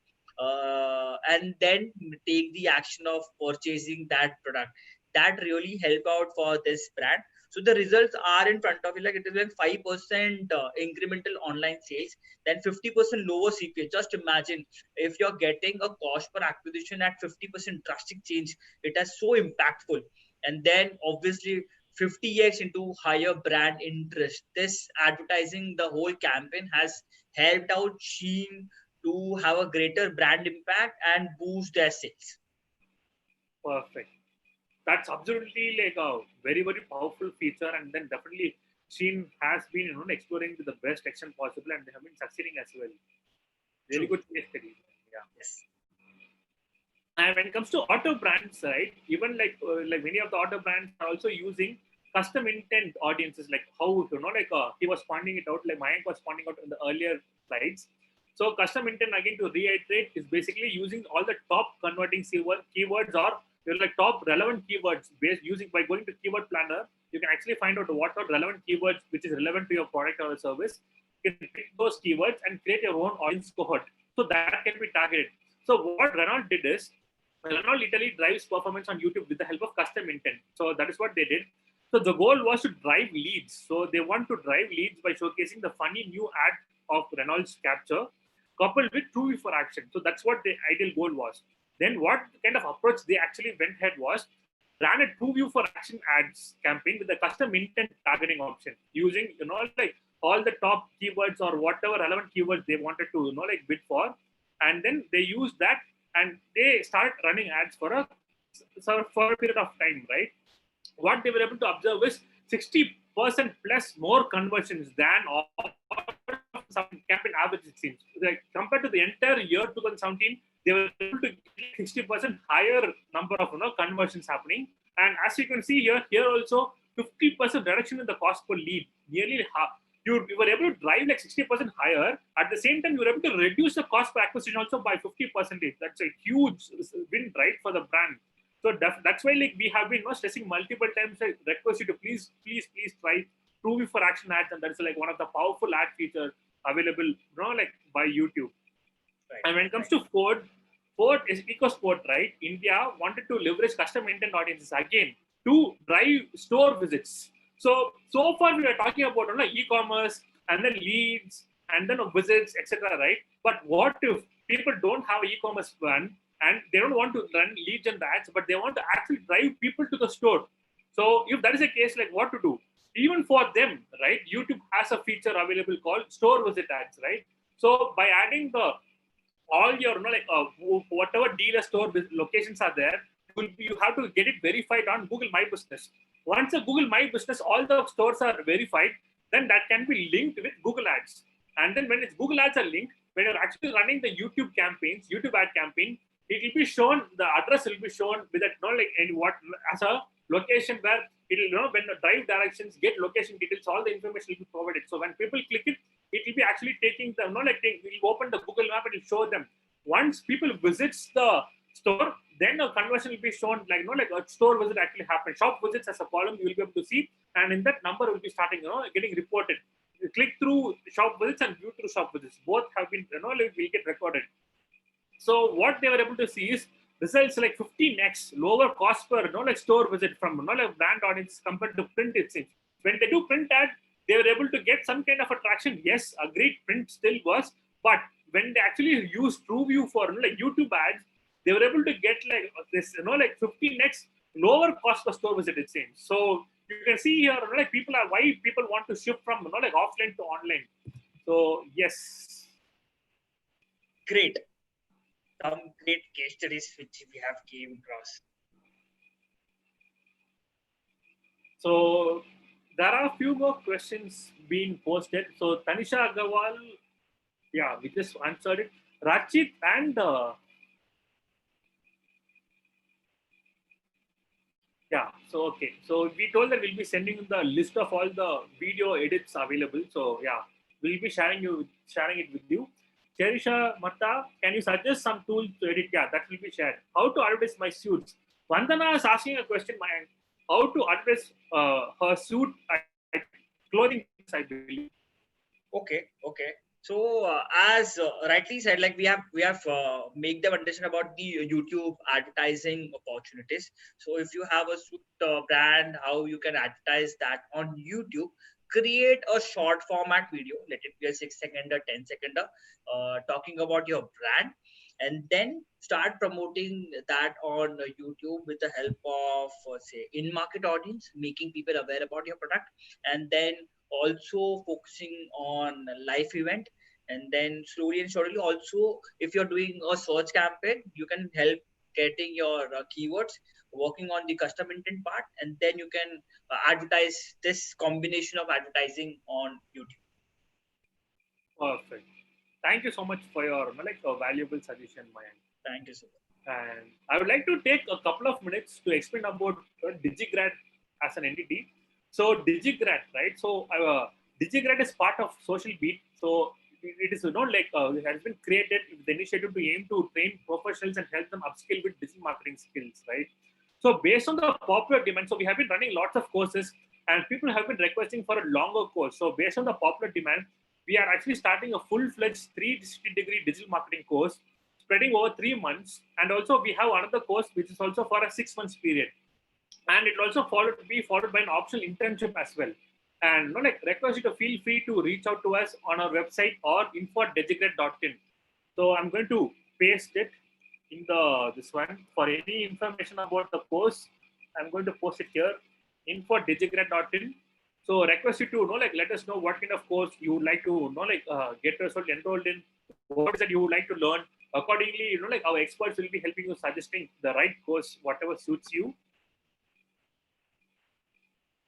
and then take the action of purchasing that product. That really help out for this brand. So the results are in front of you. Like it is like 5% incremental online sales, then 50% lower CPA. Just imagine if you're getting a cost per acquisition at 50% drastic change, it is so impactful. And then obviously 50x into higher brand interest. This advertising, the whole campaign has helped out Shein to have a greater brand impact and boost their sales. Perfect. That's absolutely like a very, very powerful feature. And then definitely Sheen has been, exploring to the best extent possible and they have been succeeding as well. Really True. good case study. Yeah. Yes. And when it comes to auto brands, right, even like many of the auto brands are also using custom intent audiences, like how he was pointing it out, like Mayank was pointing out in the earlier slides. So custom intent, again, to reiterate, is basically using all the top converting keywords or like top relevant keywords based using by going to keyword planner. You can actually find out what are relevant keywords which is relevant to your product or service. You can pick those keywords and create your own audience cohort. So that can be targeted. So what Renault did is Renault literally drives performance on YouTube with the help of custom intent. So that is what they did. So the goal was to drive leads. So they want to drive leads by showcasing the funny new ad of Renault's capture coupled with true for action. So that's what the ideal goal was. Then what kind of approach they actually went ahead was ran a true view for action ads campaign with a custom intent targeting option using, like all the top keywords or whatever relevant keywords they wanted to, like bid for. And then they used that and they start running ads for a period of time, right? What they were able to observe is 60% plus more conversions than all some campaign average, it seems. Like compared to the entire year 2017, they were able to get 60% higher number of conversions happening. And as you can see here also 50% reduction in the cost per lead, nearly half. You were able to drive like 60% higher. At the same time, you were able to reduce the cost per acquisition also by 50%. That's a huge win, right, for the brand. So that's why like we have been stressing multiple times. I request you to please try Prove for action ads, and that's like one of the powerful ad features available, like by YouTube. Right. And when it comes to Ford is EcoSport, right? India wanted to leverage custom intent audiences again to drive store visits. So far we are talking about e-commerce and then leads and then visits, etc. Right? But what if people don't have an e-commerce plan and they don't want to run leads and ads, but they want to actually drive people to the store? So if that is the case, like what to do? Even for them, right? YouTube has a feature available called store visit ads, right? So by adding the all your whatever dealer store locations are there, you have to get it verified on Google My Business. Once a Google My Business, all the stores are verified, then that can be linked with Google Ads. And then when it's Google Ads are linked, when you're actually running the YouTube campaigns, YouTube ad campaign, it will be shown, the address will be shown with that, like in what, as a location where it will, when the drive directions get location details, all the information will be provided. So when people click it, it will be actually taking them, like it will open the Google map and it will show them. Once people visits the store, then a conversion will be shown, like a store visit actually happened. Shop visits as a column you will be able to see, and in that number will be starting, getting reported. Click through shop visits and view through shop visits. Both have been, will get recorded. So what they were able to see is results like 15x lower cost per, like store visit from, like brand audience compared to print. It seems when they do print ad, they were able to get some kind of attraction. Yes, agreed, print still works, but when they actually use TrueView for, like YouTube ads, they were able to get like this, like 15x lower cost per store visit. It seems. So you can see here, like why people want to shift from, like offline to online. So yes, Great. Some great case studies which we have came across. So there are a few more questions being posted. So Tanisha Agarwal, yeah, we just answered it. Rachit and yeah, so okay. So we told that we'll be sending the list of all the video edits available. So yeah, we'll be sharing it with you. Cherisha Matta, can you suggest some tool to edit? Yeah, that will be shared. How to advertise my suits? Vandana is asking a question, Mayank. How to advertise her suit at clothing, I believe. Okay. So as rightly said, like we have make them understand about the YouTube advertising opportunities. So if you have a suit brand, how you can advertise that on YouTube, create a short format video, let it be a 6-second or 10-second, talking about your brand, and then start promoting that on YouTube with the help of say in-market audience, making people aware about your product, and then also focusing on live event, and then slowly and surely also if you're doing a search campaign, you can help getting your keywords, working on the custom intent part, and then you can advertise this combination of advertising on YouTube. Perfect. Thank you so much for your valuable suggestion, Mayank. Thank you so much. And I would like to take a couple of minutes to explain about DigiGrad as an entity. So DigiGrad, right? So DigiGrad is part of Social Beat. So it is, it has been created with the initiative to aim to train professionals and help them upskill with digital marketing skills, right? So based on the popular demand, so we have been running lots of courses and people have been requesting for a longer course. So based on the popular demand, we are actually starting a full-fledged 360-degree digital marketing course spreading over 3 months. And also we have another course which is also for a 6 months period. And it will also be followed by an optional internship as well. And request you to feel free to reach out to us on our website or info@digigrad.in. So I'm going to paste it in this one. For any information about the course, I'm going to post it here, info@digigrad.in. So request you to let us know what kind of course you would like to get yourself enrolled in, what is that you would like to learn. Accordingly, our experts will be helping you suggesting the right course, whatever suits you.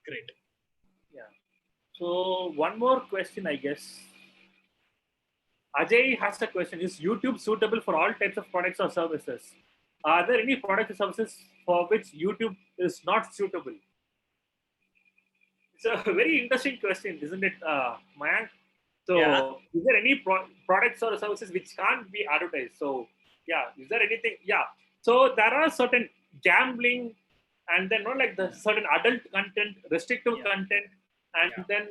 Great. Yeah. So one more question, I guess. Ajay has a question: is YouTube suitable for all types of products or services? Are there any products or services for which YouTube is not suitable? It's a very interesting question, isn't it, Mayank? So, Yeah. is there any products or services which can't be advertised? So, yeah, is there anything? Yeah. So, there are certain gambling and then, the certain adult content, restrictive content, and then,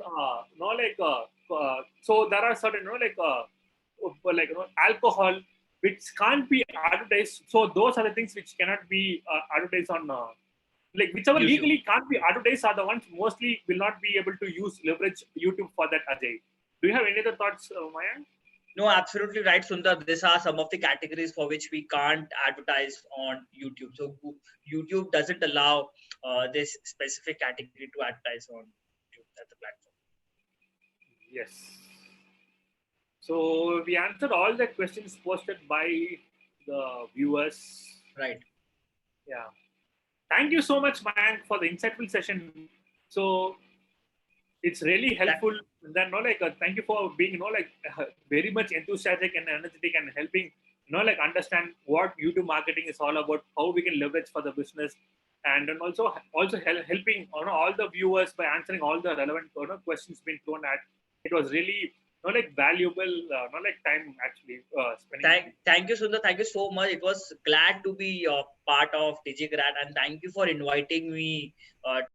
so there are certain, alcohol, which can't be advertised. So, those are the things which cannot be advertised on. Whichever YouTube. legally can't be advertised are the ones mostly will not be able to leverage YouTube for that, Ajay. Do you have any other thoughts, Mayank? No, absolutely right, Sundar. These are some of the categories for which we can't advertise on YouTube. So YouTube doesn't allow this specific category to advertise on YouTube as a platform. Yes. So we answered all the questions posted by the viewers. Right. Yeah. Thank you so much, Mayank, for the insightful session. So it's really helpful then thank you for being very much enthusiastic and energetic and helping understand what YouTube marketing is all about, how we can leverage for the business, and then also helping all the viewers by answering all the relevant questions being thrown at. It was really valuable time actually spending. Thank you, Sundar. Thank you so much. It was glad to be part of DigiGrad, and thank you for inviting me